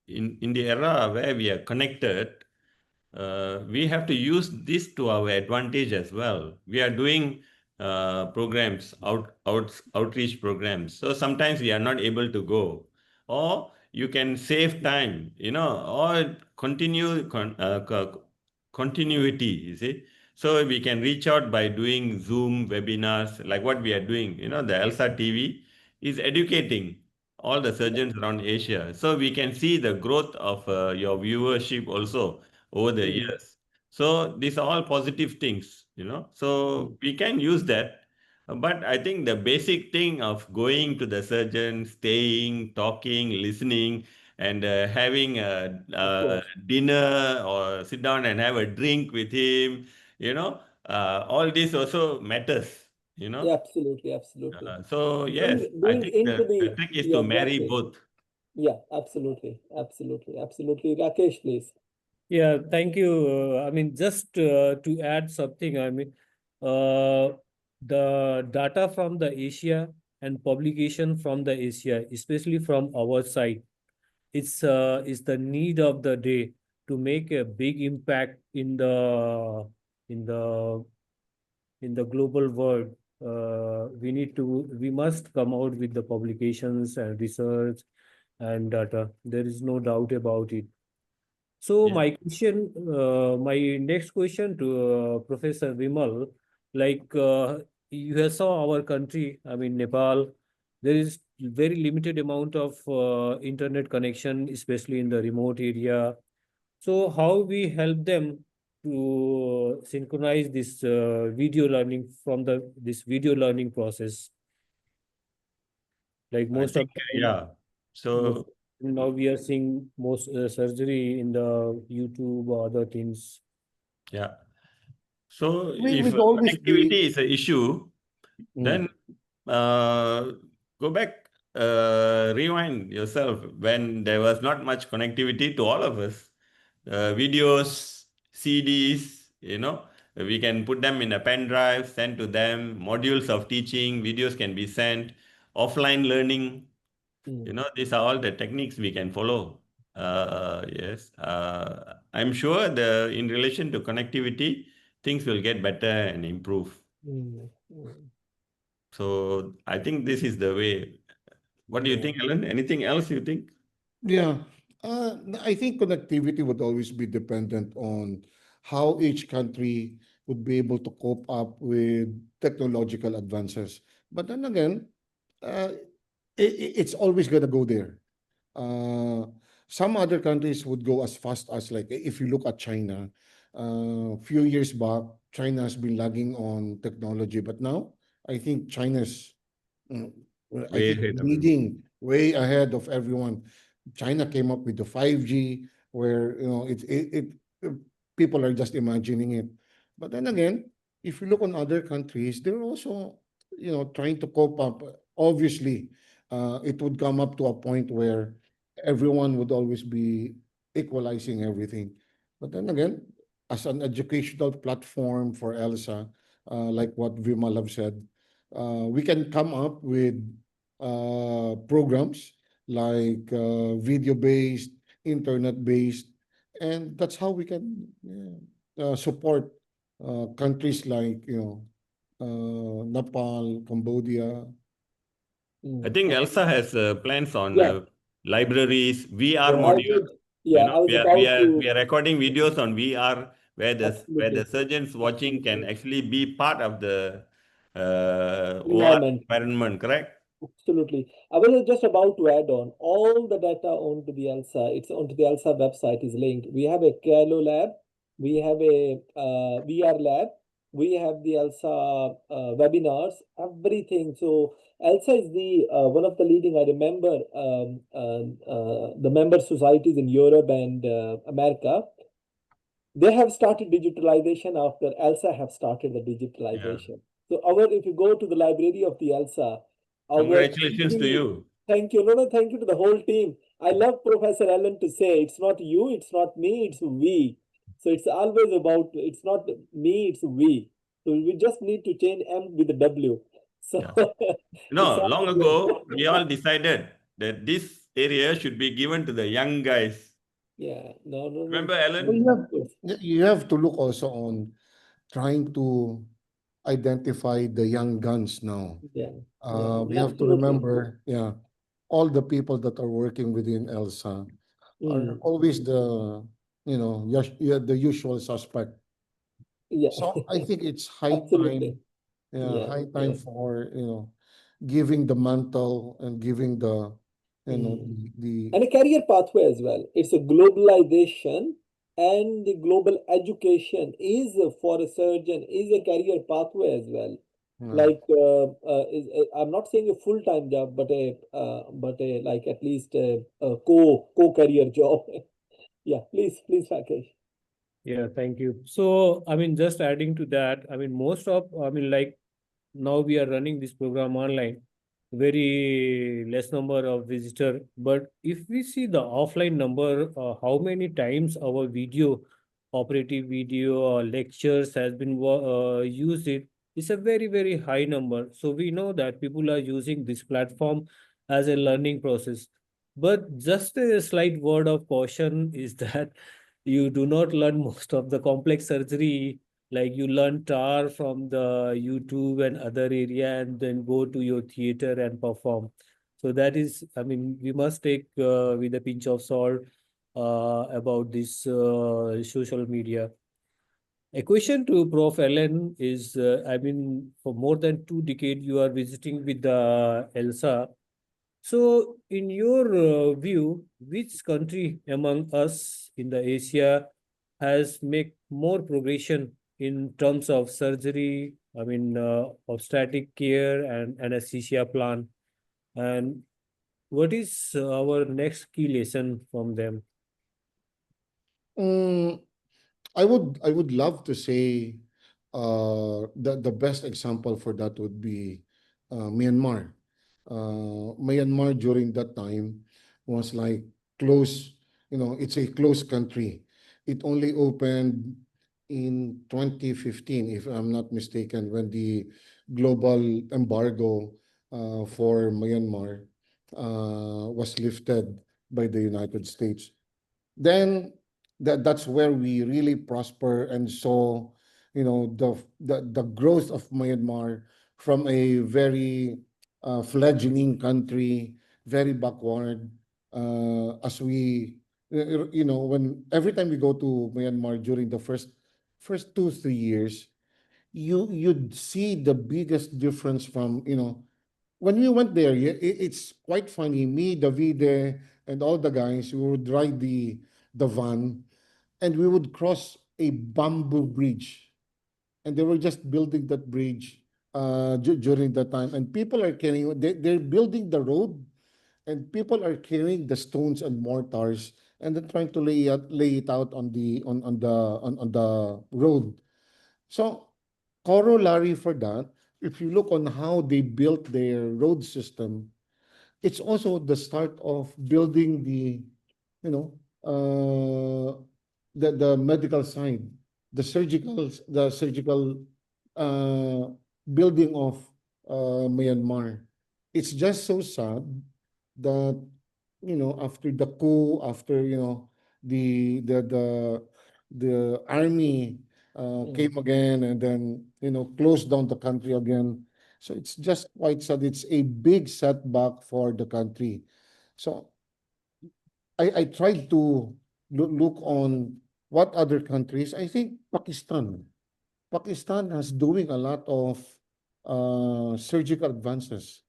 Speaker 2: in the era where we are connected, we have to use this to our advantage as well. We are doing programs, outreach programs. So sometimes we are not able to go, or you can save time, or continuity. You see, so we can reach out by doing Zoom webinars like what we are doing. The ELSA TV is educating all the surgeons around Asia, so we can see the growth of your viewership also over the
Speaker 5: Mm,
Speaker 2: years. So these are all positive things, so we can use that. But I think the basic thing of going to the surgeon, staying, talking, listening, and having a
Speaker 5: course.
Speaker 2: dinner or sit down and have a drink with him, all this also matters,
Speaker 5: Yeah, absolutely, absolutely.
Speaker 2: so yes, I
Speaker 5: Being
Speaker 2: think
Speaker 5: into
Speaker 2: the
Speaker 5: the,
Speaker 2: trick is
Speaker 5: yeah,
Speaker 2: to marry
Speaker 5: exactly.
Speaker 2: both.
Speaker 5: Yeah, absolutely, absolutely, absolutely. Rakesh, please.
Speaker 6: Yeah, thank you. I mean, just to add something, I mean, the data from the Asia and publication from the Asia, especially from our side, is the need of the day to make a big impact in the in the global world. We must come out with the publications and research and data. There is no doubt about it. So
Speaker 2: Yeah.
Speaker 6: my next question to Professor Vimal, like you have saw our country, I mean Nepal, there is very limited amount of internet connection, especially in the remote area. So how we help them to synchronize this video learning from this video learning process? Like
Speaker 2: I
Speaker 6: most
Speaker 2: think,
Speaker 6: of the time,
Speaker 2: yeah.
Speaker 6: most
Speaker 2: So,
Speaker 6: now we are seeing most surgery in the YouTube or other things.
Speaker 2: yeah. So
Speaker 3: We
Speaker 2: if
Speaker 3: would always be.
Speaker 2: connectivity is an issue,
Speaker 3: Mm.
Speaker 2: then go back, rewind yourself when there was not much connectivity to all of us. Videos, CDs, we can put them in a pen drive, send to them, modules of teaching, videos can be sent, offline learning, these are all the techniques we can follow. Yes, I'm sure in relation to connectivity, things will get better and improve.
Speaker 5: Mm, mm,
Speaker 2: So I think this is the way. What do you
Speaker 5: yeah.
Speaker 2: think, Alan? Anything else you think?
Speaker 3: Yeah, I think connectivity would always be dependent on how each country would be able to cope up with technological advances. But then again, uh, it's always going to go there. Uh, some other countries would go as fast as, like, if you look at China, a few years back, China has been lagging on technology, but now I think China's, mm, I
Speaker 2: Way
Speaker 3: think,
Speaker 2: ahead of them.
Speaker 3: leading way ahead of everyone. China came up with the 5G, where uh, people are just imagining it. But then again, if you look on other countries, they're also, trying to cope up. Obviously, it would come up to a point where everyone would always be equalizing everything. But then again, as an educational platform for ELSA, like what Vimal have said, we can come up with programs like video-based, internet-based, and that's how we can, support countries like, Nepal, Cambodia.
Speaker 2: I
Speaker 5: Mm.
Speaker 2: think ELSA has plans on
Speaker 5: Yeah,
Speaker 2: libraries, VR
Speaker 5: yeah, I
Speaker 2: module.
Speaker 5: would. Yeah, I was
Speaker 2: We
Speaker 5: about
Speaker 2: are we
Speaker 5: to.
Speaker 2: are recording videos on VR where the
Speaker 5: Absolutely,
Speaker 2: surgeons watching can
Speaker 5: absolutely.
Speaker 2: actually be part of the OR
Speaker 5: Environment.
Speaker 2: environment, correct?
Speaker 5: Absolutely. I was just about to add on all the data onto the ELSA. It's onto the ELSA website is linked. We have a KLO lab. We have a VR lab. We have the ELSA webinars. Everything. So ELSA is the one of the leading. I remember the member societies in Europe and America. They have started digitalization after ELSA have started the
Speaker 2: Yeah.
Speaker 5: digitalization. So if you go to the library of the ELSA, our
Speaker 2: Congratulations to
Speaker 5: MP,
Speaker 2: you.
Speaker 5: thank you, no, thank you to the whole team. I love Professor Allen to say, it's not you, it's not me, it's we. So it's always about, it's not me, it's we. So we just need to change M with the W. So
Speaker 2: Yeah.
Speaker 5: it's
Speaker 2: Long
Speaker 5: all
Speaker 2: ago, we
Speaker 5: good.
Speaker 2: all decided that this area should be given to the young guys.
Speaker 5: Yeah, no, no, no.
Speaker 2: Remember,
Speaker 3: Well,
Speaker 2: Alan?
Speaker 3: you have,
Speaker 5: Yes.
Speaker 3: you have to look also on trying to identify the young guns now.
Speaker 5: Yeah, yeah,
Speaker 3: We have to
Speaker 5: absolutely.
Speaker 3: remember, yeah, all the people that are working within ELSA are
Speaker 5: Mm,
Speaker 3: always the, yeah, the usual suspect.
Speaker 5: yeah,
Speaker 3: So I think it's high
Speaker 5: absolutely.
Speaker 3: time, yeah,
Speaker 5: Yeah,
Speaker 3: high time
Speaker 5: yeah.
Speaker 3: for, giving the mantle and giving the,
Speaker 5: Mm.
Speaker 3: the
Speaker 5: And a career pathway as well. It's a globalization. and the global education is for a surgeon is a career pathway as well. Like I'm not saying a full-time job, but a like at least a co-career job. Yeah, please, Rakesh.
Speaker 6: Yeah, thank you. So, I mean, just adding to that, I mean, like now we are running this program online, very less number of visitor. But if we see the offline number, how many times our video, operative video or lectures has been used, it's a very, very high number. So we know that people are using this platform as a learning process. But just a slight word of caution is that you do not learn most of the complex surgery, like you learn tar from the YouTube and other area and then go to your theater and perform. So that is, I mean, we must take with a pinch of salt about this social media. A question to Prof. Ellen is, I mean, for more than 2 decades, you are visiting with the ELSA. So, in your view, which country among us in the Asia has make more progression in terms of surgery, I mean, obstetric care and anesthesia plan? And what is our next key lesson from them?
Speaker 3: Mm, I would love to say the best example for that would be Myanmar. Myanmar during that time was like close, it's a close country. It only opened in 2015, if I'm not mistaken, when the global embargo for Myanmar was lifted by the United States. Then that's where we really prosper and saw, the growth of Myanmar from a very fledgling country, very backward. As we, when every time we go to Myanmar during the first 2 3 years, you'd see the biggest difference from, when we went there. It's quite funny. Me, Davide, and all the guys, we would ride the van, and we would cross a bamboo bridge, and they were just building that bridge during that time. And people are carrying. They're building the road, and people are carrying the stones and mortars, and then trying to lay it out on the road. So, corollary for that, if you look on how they built their road system, it's also the start of building you know, the medical side, the surgical uh, building of Myanmar. It's just so sad that, after the coup, after, the army came again, and then, closed down the country again. So it's just quite sad. It's a big setback for the country. So I tried to look on what other countries. I think Pakistan. Pakistan has doing a lot of surgical advances,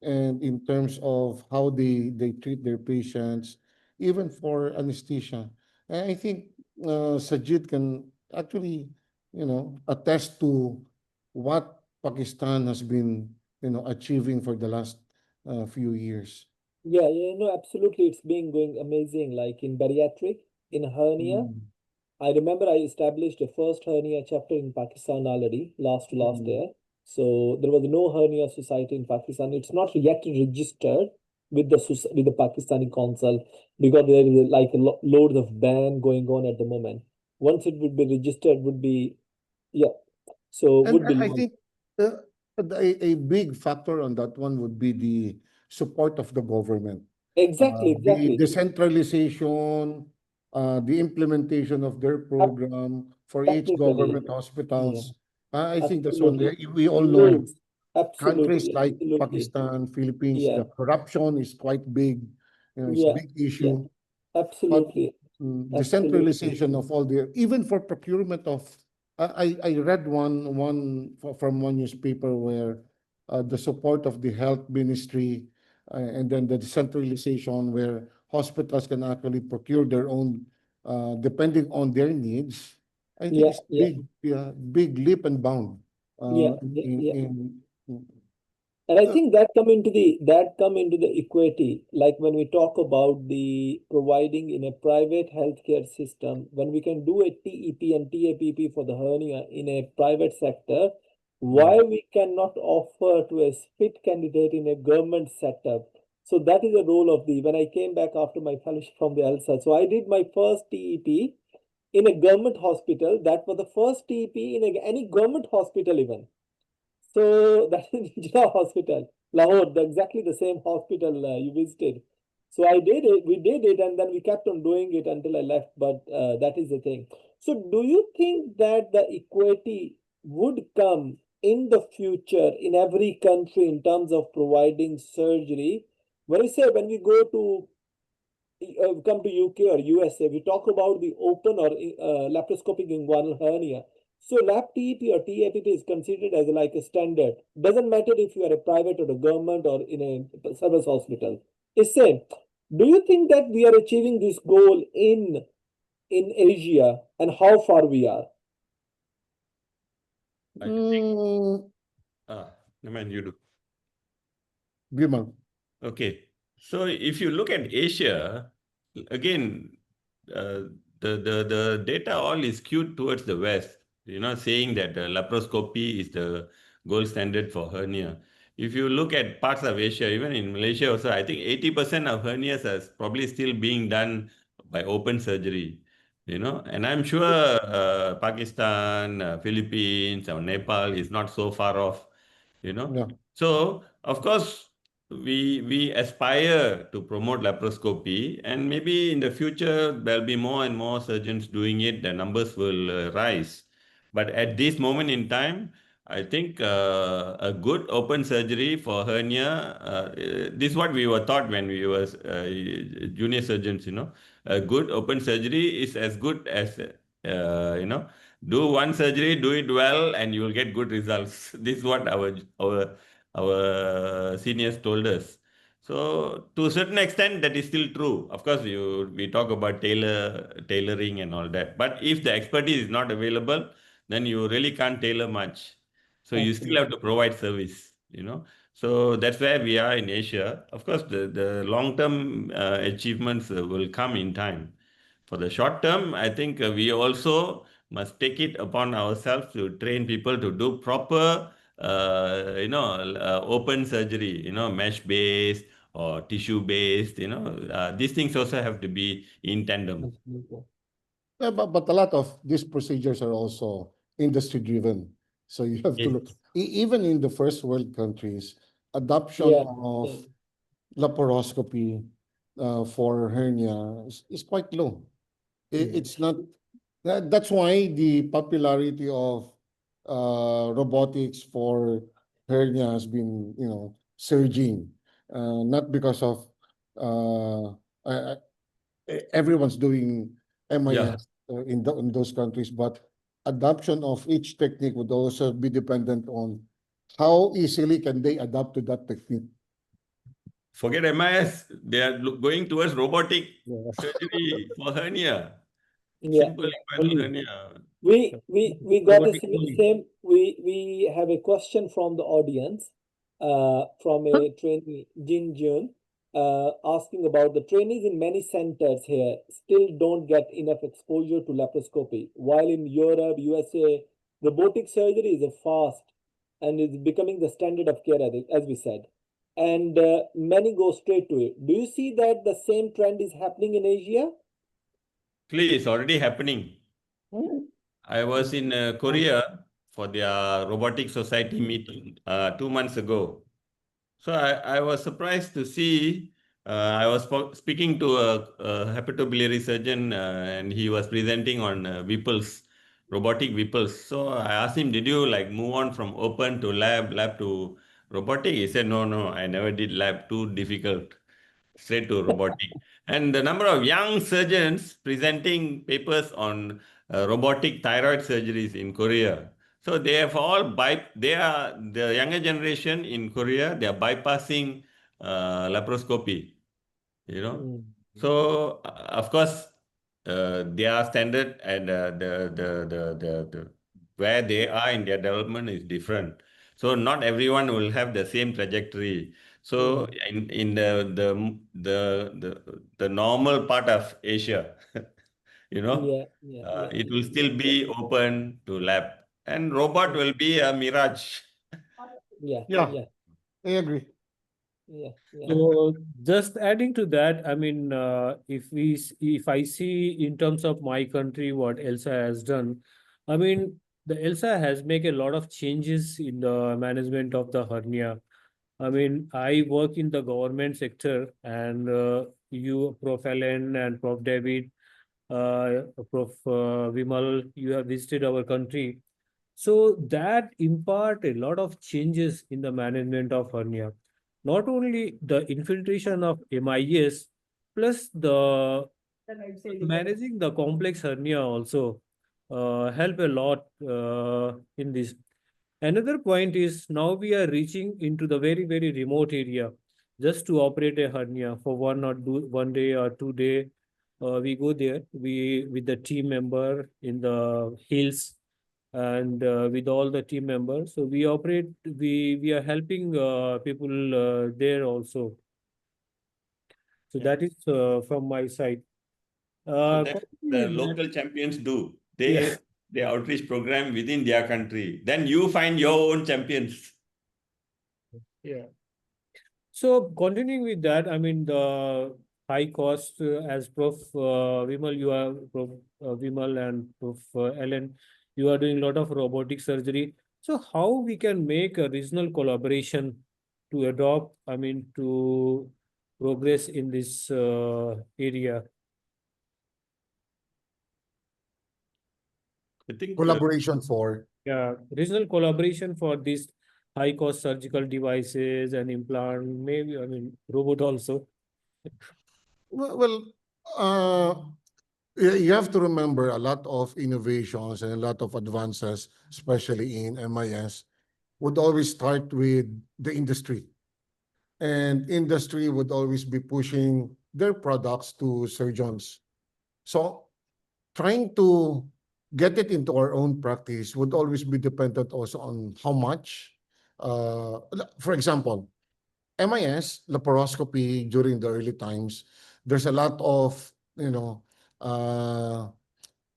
Speaker 3: and in terms of how they treat their patients, even for anesthesia. And I think Sajid can actually, attest to what Pakistan has been, achieving for the last few years.
Speaker 5: Yeah, absolutely. It's been going amazing. Like in bariatric, in hernia,
Speaker 3: Mm,
Speaker 5: I remember I established a first hernia chapter in Pakistan already last to last
Speaker 3: mm,
Speaker 5: year. So there was no hernia society in Pakistan. It's not yet registered with with the Pakistani council because there is like loads of ban going on at the moment. Once it would be registered, would be, yeah. So
Speaker 3: And
Speaker 5: would be
Speaker 3: I
Speaker 5: launched.
Speaker 3: think a big factor on that one would be the support of the government.
Speaker 5: Exactly,
Speaker 3: The
Speaker 5: exactly.
Speaker 3: decentralization, the implementation of their
Speaker 5: Tec-
Speaker 3: program for each
Speaker 5: Technically,
Speaker 3: government
Speaker 5: yeah,
Speaker 3: hospitals. I think that's one
Speaker 5: absolutely.
Speaker 3: we all know.
Speaker 5: Loads.
Speaker 3: Countries
Speaker 5: Absolutely,
Speaker 3: like
Speaker 5: absolutely.
Speaker 3: Pakistan, Philippines,
Speaker 5: Yeah,
Speaker 3: the corruption is quite big. It's a
Speaker 5: yeah,
Speaker 3: big
Speaker 5: yeah.
Speaker 3: issue. But
Speaker 5: Absolutely, absolutely.
Speaker 3: decentralization of all the, even for procurement of, I read from one newspaper where the support of the health ministry, and then the decentralization where hospitals can actually procure their own depending on their needs, I think
Speaker 5: Yeah,
Speaker 3: it's
Speaker 5: yeah,
Speaker 3: big leap and bound.
Speaker 5: yeah, yeah,
Speaker 3: In,
Speaker 5: yeah.
Speaker 3: in
Speaker 5: And I
Speaker 3: uh,
Speaker 5: think that come into the equity, like when we talk about the providing in a private healthcare system, when we can do a TEP and TAPP for the hernia in a private sector, why we cannot offer to a fit candidate in a government setup? So that is the role of the when I came back after my fellowship from the ELSA. So I did my first TEP in a government hospital. That was the first TEP in any government hospital even. So that is Nijra Hospital, Lahore, exactly the same hospital you visited. So I did it, we did it, and then we kept on doing it until I left. But that is the thing. So do you think that the equity would come in the future in every country in terms of providing surgery? When we say when we go to come to UK or USA, we talk about the open or laparoscopic inguinal hernia. So lap TEP or TAPP is considered as like a standard. Doesn't matter if you are a private or a government or in a service hospital. It's same. Do you think that we are achieving this goal in Asia, and how far we are?
Speaker 2: I think,
Speaker 3: mm,
Speaker 2: I mean, you do.
Speaker 3: Bimal.
Speaker 2: Okay. So if you look at Asia, again, uh, the data all is skewed towards the West, saying that laparoscopy is the gold standard for hernia. If you look at parts of Asia, even in Malaysia also, I think 80% of hernias are probably still being done by open surgery, and I'm sure Pakistan, Philippines, or Nepal is not so far off, you know.
Speaker 3: Yeah.
Speaker 2: So, of course, we aspire to promote laparoscopy, and maybe in the future there'll be more and more surgeons doing it. The numbers will rise, but at this moment in time, I think a good open surgery for hernia. This is what we were taught when we were junior surgeons. A good open surgery is as good as do one surgery, do it well, and you will get good results. This is what our seniors told us. So to a certain extent, that is still true. Of course, we talk about tailoring and all that. But if the expertise is not available, then you really can't tailor much. So you still have to
Speaker 5: Absolutely.
Speaker 2: provide service. So that's where we are in Asia. Of course, the long-term achievements will come in time. For the short term, I think we also must take it upon ourselves to train people to do proper open surgery, mesh based or tissue based, these things also have to be in tandem.
Speaker 5: Absolutely.
Speaker 3: Yeah, but a lot of these procedures are also industry driven. So you have to
Speaker 2: Yes.
Speaker 3: look, even in the first world countries, adoption
Speaker 5: Yeah.
Speaker 3: of
Speaker 5: Yeah.
Speaker 3: laparoscopy for hernia is quite low. It's not, that's why the popularity of robotics for hernia has been, surging. Not because of uh, uh, everyone's doing
Speaker 2: Yeah.
Speaker 3: MIS in those countries, but adoption of each technique would also be dependent on how easily can they adapt to that technique.
Speaker 2: Forget MIS, they are going towards robotic
Speaker 3: Yeah.
Speaker 2: surgery for hernia,
Speaker 5: Yeah.
Speaker 2: simple
Speaker 5: Yeah.
Speaker 2: inguinal
Speaker 6: Only
Speaker 2: hernia.
Speaker 5: We got a
Speaker 6: robotic only.
Speaker 5: same. We have a question from the audience, from a trainee, Jin Jun, asking about the trainees in many centers here still don't get enough exposure to laparoscopy, while in Europe, USA, robotic surgery is a fast and is becoming the standard of care, as we said, and many go straight to it. Do you see that the same trend is happening in Asia?
Speaker 2: Actually, it's already happening.
Speaker 5: Hmm.
Speaker 2: I was in Korea for their robotic society meeting 2 months ago. So I was surprised to see. I was speaking to a hepatobiliary surgeon, and he was presenting on Whipples, robotic Whipples. So I asked him, "Did you like move on from open to lab to robotic?" He said, "No, no, I never did lab. Too difficult. Straight to robotic." And the number of young surgeons presenting papers on robotic thyroid surgeries in Korea. So they have all they are the younger generation in Korea. They are bypassing laparoscopy. You know,
Speaker 5: Hmm.
Speaker 2: so of course their standard and the where they are in their development is different. So not everyone will have the same trajectory. So in the normal part of Asia, you know, it will still be open to lab, and robot will be a mirage.
Speaker 5: Yeah,
Speaker 3: Yeah,
Speaker 5: yeah,
Speaker 3: I agree.
Speaker 5: yeah, yeah.
Speaker 6: So just adding to that, I mean, if I see in terms of my country what ELSA has done, I mean, the ELSA has made a lot of changes in the management of the hernia. I mean, I work in the government sector, and you, Prof. Allen and Prof. David, Prof. Vimal, you have visited our country. So that impart a lot of changes in the management of hernia. Not only the infiltration of MIS, plus the managing the complex hernia also help a lot in this. Another point is now we are reaching into the very, very remote area just to operate a hernia for 1 day or 2 day. We go there, we with the team member in the hills and with all the team members. So we operate, we are helping people there also. So
Speaker 2: Yeah.
Speaker 6: that is from my side.
Speaker 2: So that
Speaker 6: Continue
Speaker 2: the
Speaker 6: with that.
Speaker 2: local champions do.
Speaker 6: Yeah.
Speaker 2: They outreach program within their country. Then you find your own champions.
Speaker 6: Yeah. So continuing with that, I mean the high cost as Prof. Vimal, you are Prof. Vimal and Prof. Ellen, you are doing a lot of robotic surgery. So how we can make a regional collaboration to adopt, I mean to progress in this area?
Speaker 2: I think
Speaker 3: Collaboration for.
Speaker 6: Yeah, regional collaboration for these high cost surgical devices and implant, maybe, I mean, robot also.
Speaker 3: Well, uh, you have to remember a lot of innovations and a lot of advances, especially in MIS, would always start with the industry. And industry would always be pushing their products to surgeons. So trying to get it into our own practice would always be dependent also on how much. For example, MIS, laparoscopy during the early times, there's a lot of, uh,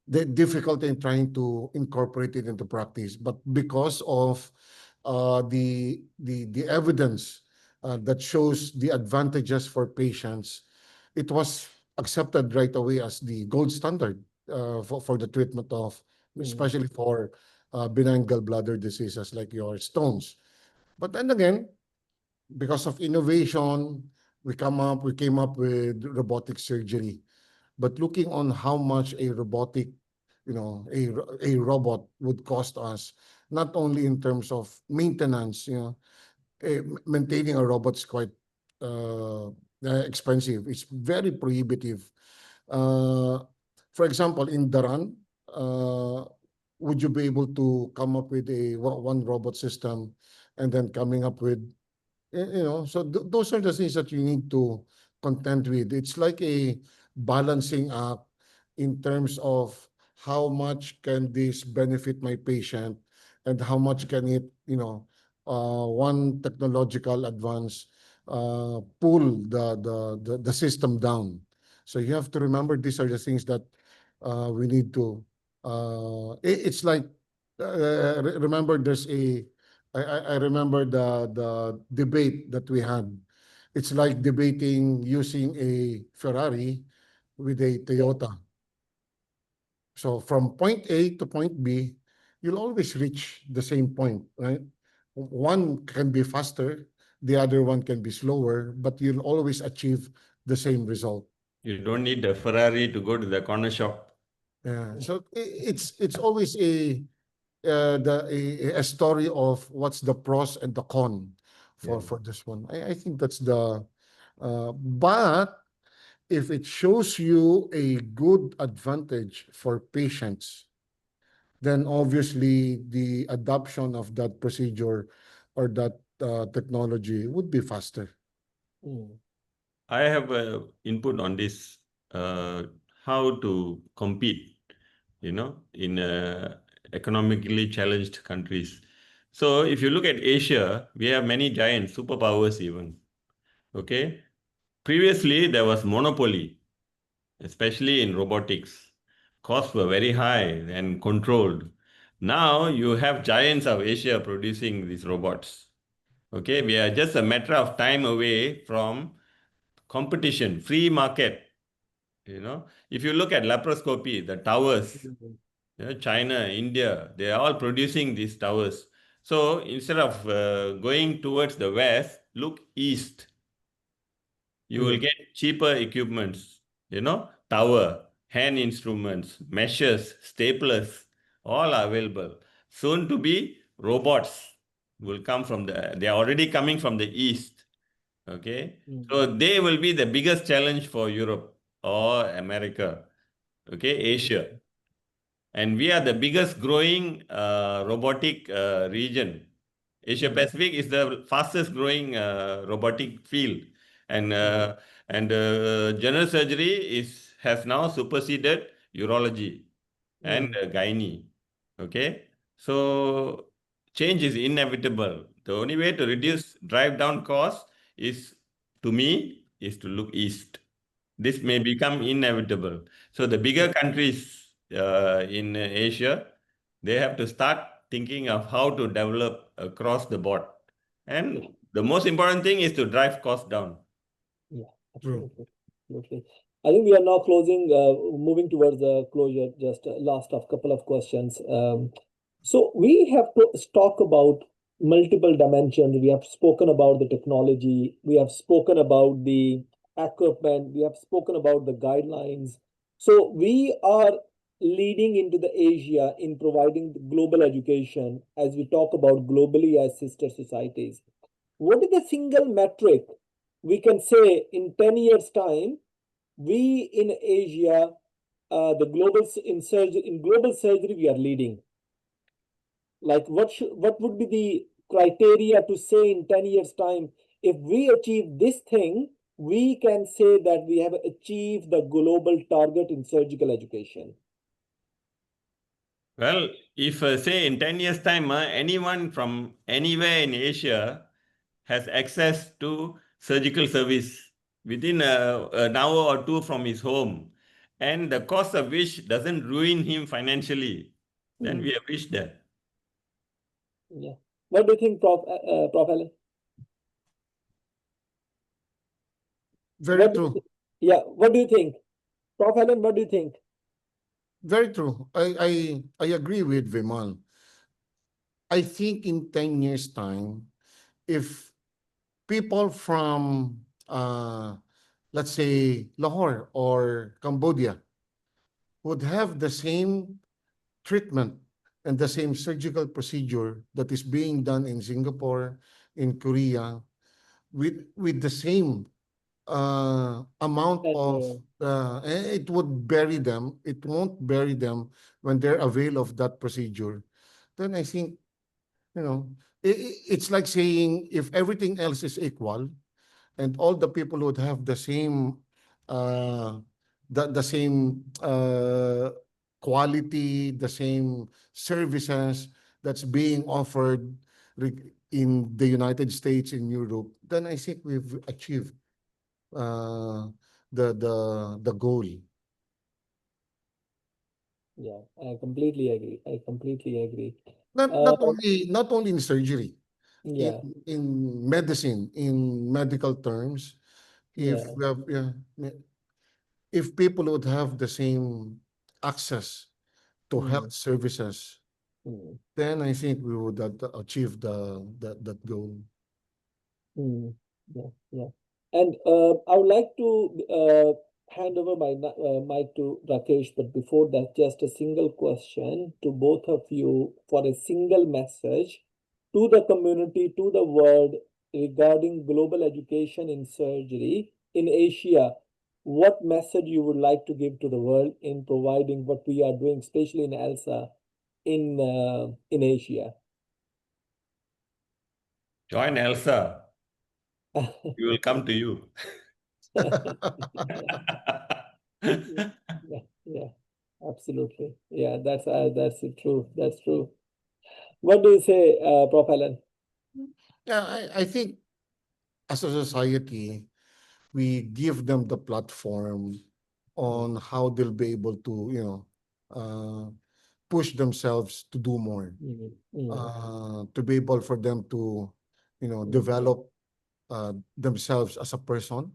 Speaker 3: the difficulty in trying to incorporate it into practice. But because of the evidence that shows the advantages for patients, it was accepted right away as the gold standard for the treatment of, especially for benign gallbladder diseases like your stones. But then again, because of innovation, we came up with robotic surgery. But looking on how much a robotic, a robot would cost us, not only in terms of maintenance, maintaining a robot is quite expensive. It's very prohibitive. Uh, for example, in Daran, would you be able to come up with a one robot system and then coming up with, so those are the things that you need to contend with. It's like a balancing act in terms of how much can this benefit my patient and how much can it, one technological advance pull the system down. So you have to remember these are the things that we need to. It's like remember there's a I remember the debate that we had. It's like debating using a Ferrari with a Toyota. So from point A to point B, you'll always reach the same point, right? One can be faster, the other one can be slower, but you'll always achieve the same result.
Speaker 2: you don't need a Ferrari to go to the corner shop.
Speaker 3: Yeah. So it's always a story of what's the pros and the con
Speaker 2: Yeah.
Speaker 3: for this one. I think that's the but if it shows you a good advantage for patients, then obviously the adoption of that procedure or that technology would be faster.
Speaker 2: I have input on this. how to compete, in economically challenged countries. So if you look at Asia, we have many giants, superpowers even. Okay. Previously, there was monopoly, especially in robotics. Costs were very high and controlled. Now you have giants of Asia producing these robots. Okay, we are just a matter of time away from competition, free market. If you look at laparoscopy, the towers, China, India, they are all producing these towers. So instead of going towards the west, look east. You will get cheaper equipments, tower, hand instruments, meshes, staplers, all are available. Soon to be robots will come from they are already coming from the east. Okay. So they will be the biggest challenge for Europe or America. Okay, Asia. And we are the biggest growing robotic region. Asia Pacific is the fastest growing robotic field, and general surgery has now superseded urology and gynae. Okay, so change is inevitable. The only way to drive down costs is, to me, is to look east. This may become inevitable. So the bigger countries in Asia, they have to start thinking of how to develop across the board. And the most important thing is to drive costs down.
Speaker 5: Yeah,
Speaker 3: True.
Speaker 5: absolutely. Absolutely. I think we are now moving towards the closure, just last of couple of questions. So we have to talk about multiple dimensions. We have spoken about the technology, we have spoken about the equipment, we have spoken about the guidelines. So we are leading into the Asia in providing global education as we talk about globally as sister societies. What is the single metric we can say in 10 years time we in Asia, the global surgery we are leading? Like what would be the criteria to say in 10 years time, if we achieve this thing, we can say that we have achieved the global target in surgical education?
Speaker 2: Well, if say in 10 years' time, anyone from anywhere in Asia has access to surgical service within an hour or two from his home, and the cost of which doesn't ruin him financially, then we have reached that.
Speaker 5: Yeah. What do you think, Prof. Alan?
Speaker 3: Very true.
Speaker 5: Yeah. What do you think, Prof. Alan? What do you think?
Speaker 3: Very true. I agree with Vimal. I think in 10 years' time, if people from, let's say, Lahore or Cambodia would have the same treatment and the same surgical procedure that is being done in Singapore, in Korea, with the same amount of, it would bury them. It won't bury them when they're avail of that procedure. Then I think, it's like saying if everything else is equal and all the people would have the same, uh, the same quality, the same services that's being offered in the United States, in Europe, then I think we've achieved uh, the goal.
Speaker 5: Yeah, I completely agree. I completely agree.
Speaker 3: Not only in surgery,
Speaker 5: Yeah,
Speaker 3: in medicine, in medical terms, if
Speaker 5: yeah.
Speaker 3: we have, yeah, if people would have the same access to health services,
Speaker 5: Mm.
Speaker 3: then I think we would achieve that goal.
Speaker 5: Yeah, yeah. And I would like to hand over my mic to Rakesh, but before that, just a single question to both of you for a single message to the community, to the world regarding global education in surgery in Asia. What message you would like to give to the world in providing what we are doing, especially in ELSA in Asia?
Speaker 2: Join ELSA. We will come to you.
Speaker 5: Yeah, absolutely. Yeah, that's true. That's true. What do you say, Prof. Alan?
Speaker 3: Yeah, I think as a society, we give them the platform on how they'll be able to, uh, push themselves to do more, to be able for them to, develop themselves as a person,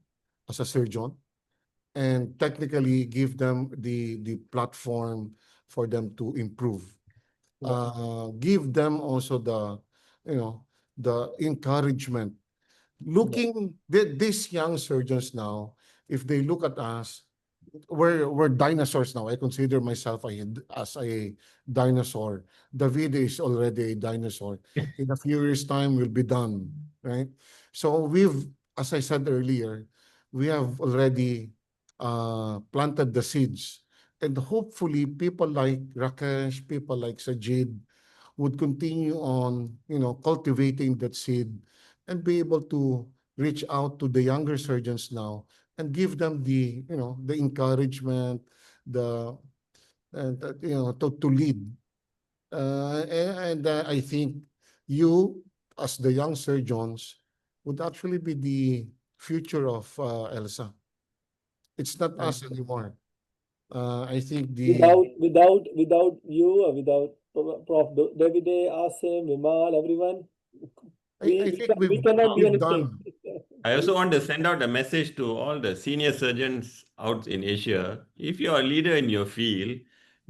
Speaker 3: as a surgeon, and technically give them the platform for them to improve. Give them also the, the encouragement. Looking these young surgeons now, if they look at us, we're dinosaurs now. I consider myself as a dinosaur. David is already a dinosaur. In a few years' time, we'll be done, right? So as I said earlier, we have already planted the seeds, and hopefully, people like Rakesh, people like Sajid, would continue on, cultivating that seed and be able to reach out to the younger surgeons now and give them the, the encouragement, the and to lead. I think you, as the young surgeons, would actually be the future of ELSA. It's not us anymore. I think
Speaker 5: Without you, or without Prof. Davide, Asim, Vimal, everyone,
Speaker 3: I think
Speaker 5: we cannot be
Speaker 3: we've
Speaker 5: anything.
Speaker 3: done.
Speaker 2: I also want to send out a message to all the senior surgeons out in Asia. If you're a leader in your field,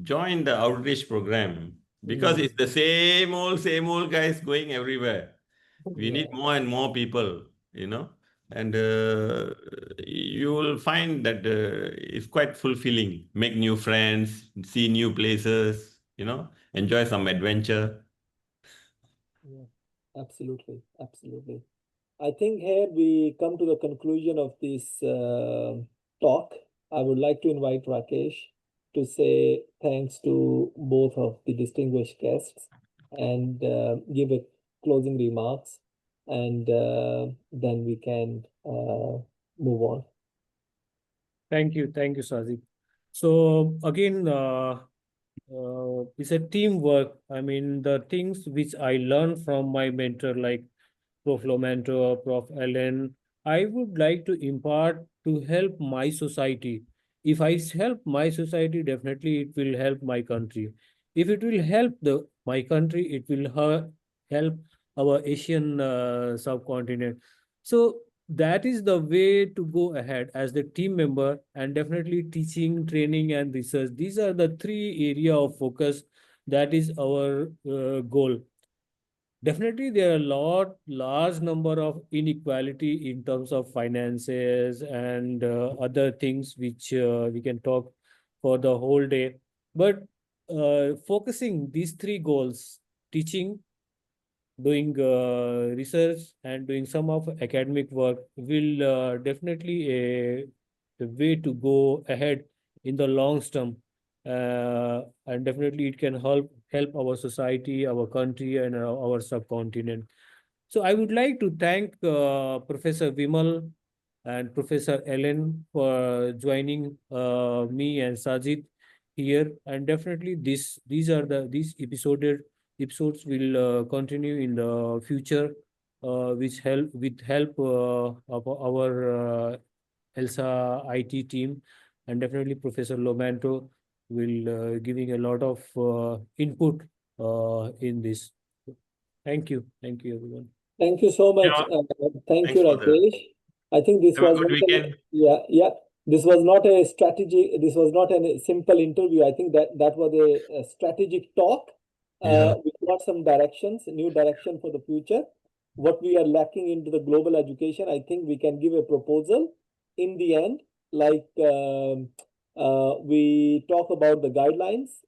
Speaker 2: join the outreach program because it's the same old guys going everywhere. We need more and more people, and you will find that it's quite fulfilling. Make new friends, see new places, enjoy some adventure.
Speaker 5: Yeah, absolutely, absolutely. I think here we come to the conclusion of this talk. I would like to invite Rakesh to say thanks to both of the distinguished guests and give a closing remarks, and then we can move on.
Speaker 6: Thank you, Sazik. So again, it's a teamwork. I mean, the things which I learned from my mentor, like Prof. Lomento, Prof. Ellen, I would like to impart to help my society. If I help my society, definitely it will help my country. If it will help my country, it will help our Asian subcontinent. So that is the way to go ahead as the team member, and definitely teaching, training, and research. These are the three area of focus. That is our goal. Definitely, there are large number of inequality in terms of finances and other things which we can talk for the whole day. But focusing these three goals: teaching, doing research, and doing some of academic work, will definitely the way to go ahead in the long term. And definitely it can help our society, our country, and our subcontinent. So I would like to thank Professor Vimal and Professor Ellen for joining me and Sajid here. And definitely these are these episodes will continue in the future, which help of our ELSA IT team, and definitely Professor Lomanto will giving a lot of input in this. Thank you, everyone.
Speaker 5: Thank you so much. Thank you,
Speaker 2: Thanks for the.
Speaker 5: Rakesh. I think this
Speaker 2: Have a
Speaker 5: was
Speaker 2: good
Speaker 5: not
Speaker 2: weekend.
Speaker 5: yeah. This was not a strategy. This was not a simple interview. I think that was a strategic talk.
Speaker 2: Yeah.
Speaker 5: We got some directions, new direction for the future. What we are lacking into the global education, I think we can give a proposal in the end. Like we talk about the guidelines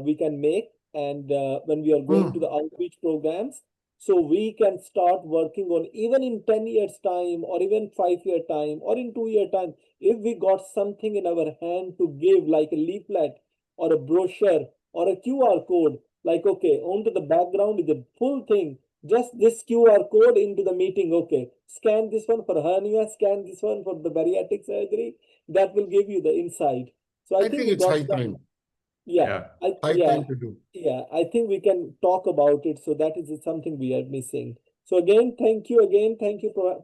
Speaker 5: we can make, and when we are going to the outreach programs, so we can start working on, even in 10 years time, or even 5-year time, or in 2-year time, if we got something in our hand to give, like a leaflet or a brochure or a QR code, like, okay, onto the background is a full thing, just this QR code into the meeting. Okay, scan this one for hernia, scan this one for the bariatric surgery. That will give you the insight. So
Speaker 3: I think
Speaker 5: we
Speaker 3: it's
Speaker 5: got
Speaker 3: high time.
Speaker 5: yeah,
Speaker 3: High time to do.
Speaker 5: yeah, I think we can talk about it. So that is something we are missing. So again, thank you,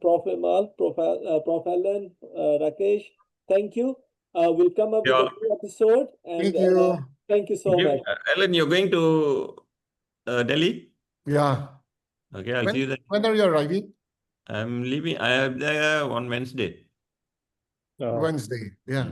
Speaker 5: Prof. Amal, Prof. Alan, Rakesh. Thank you. We'll come up with a
Speaker 2: Yeah.
Speaker 5: new episode, and
Speaker 3: Thank you.
Speaker 5: thank you so much.
Speaker 2: Alan, you're going to Delhi?
Speaker 3: Yeah.
Speaker 2: Okay, I'll see you there.
Speaker 3: When are you arriving?
Speaker 2: I'm leaving. I am there on Wednesday.
Speaker 3: Wednesday. Yeah.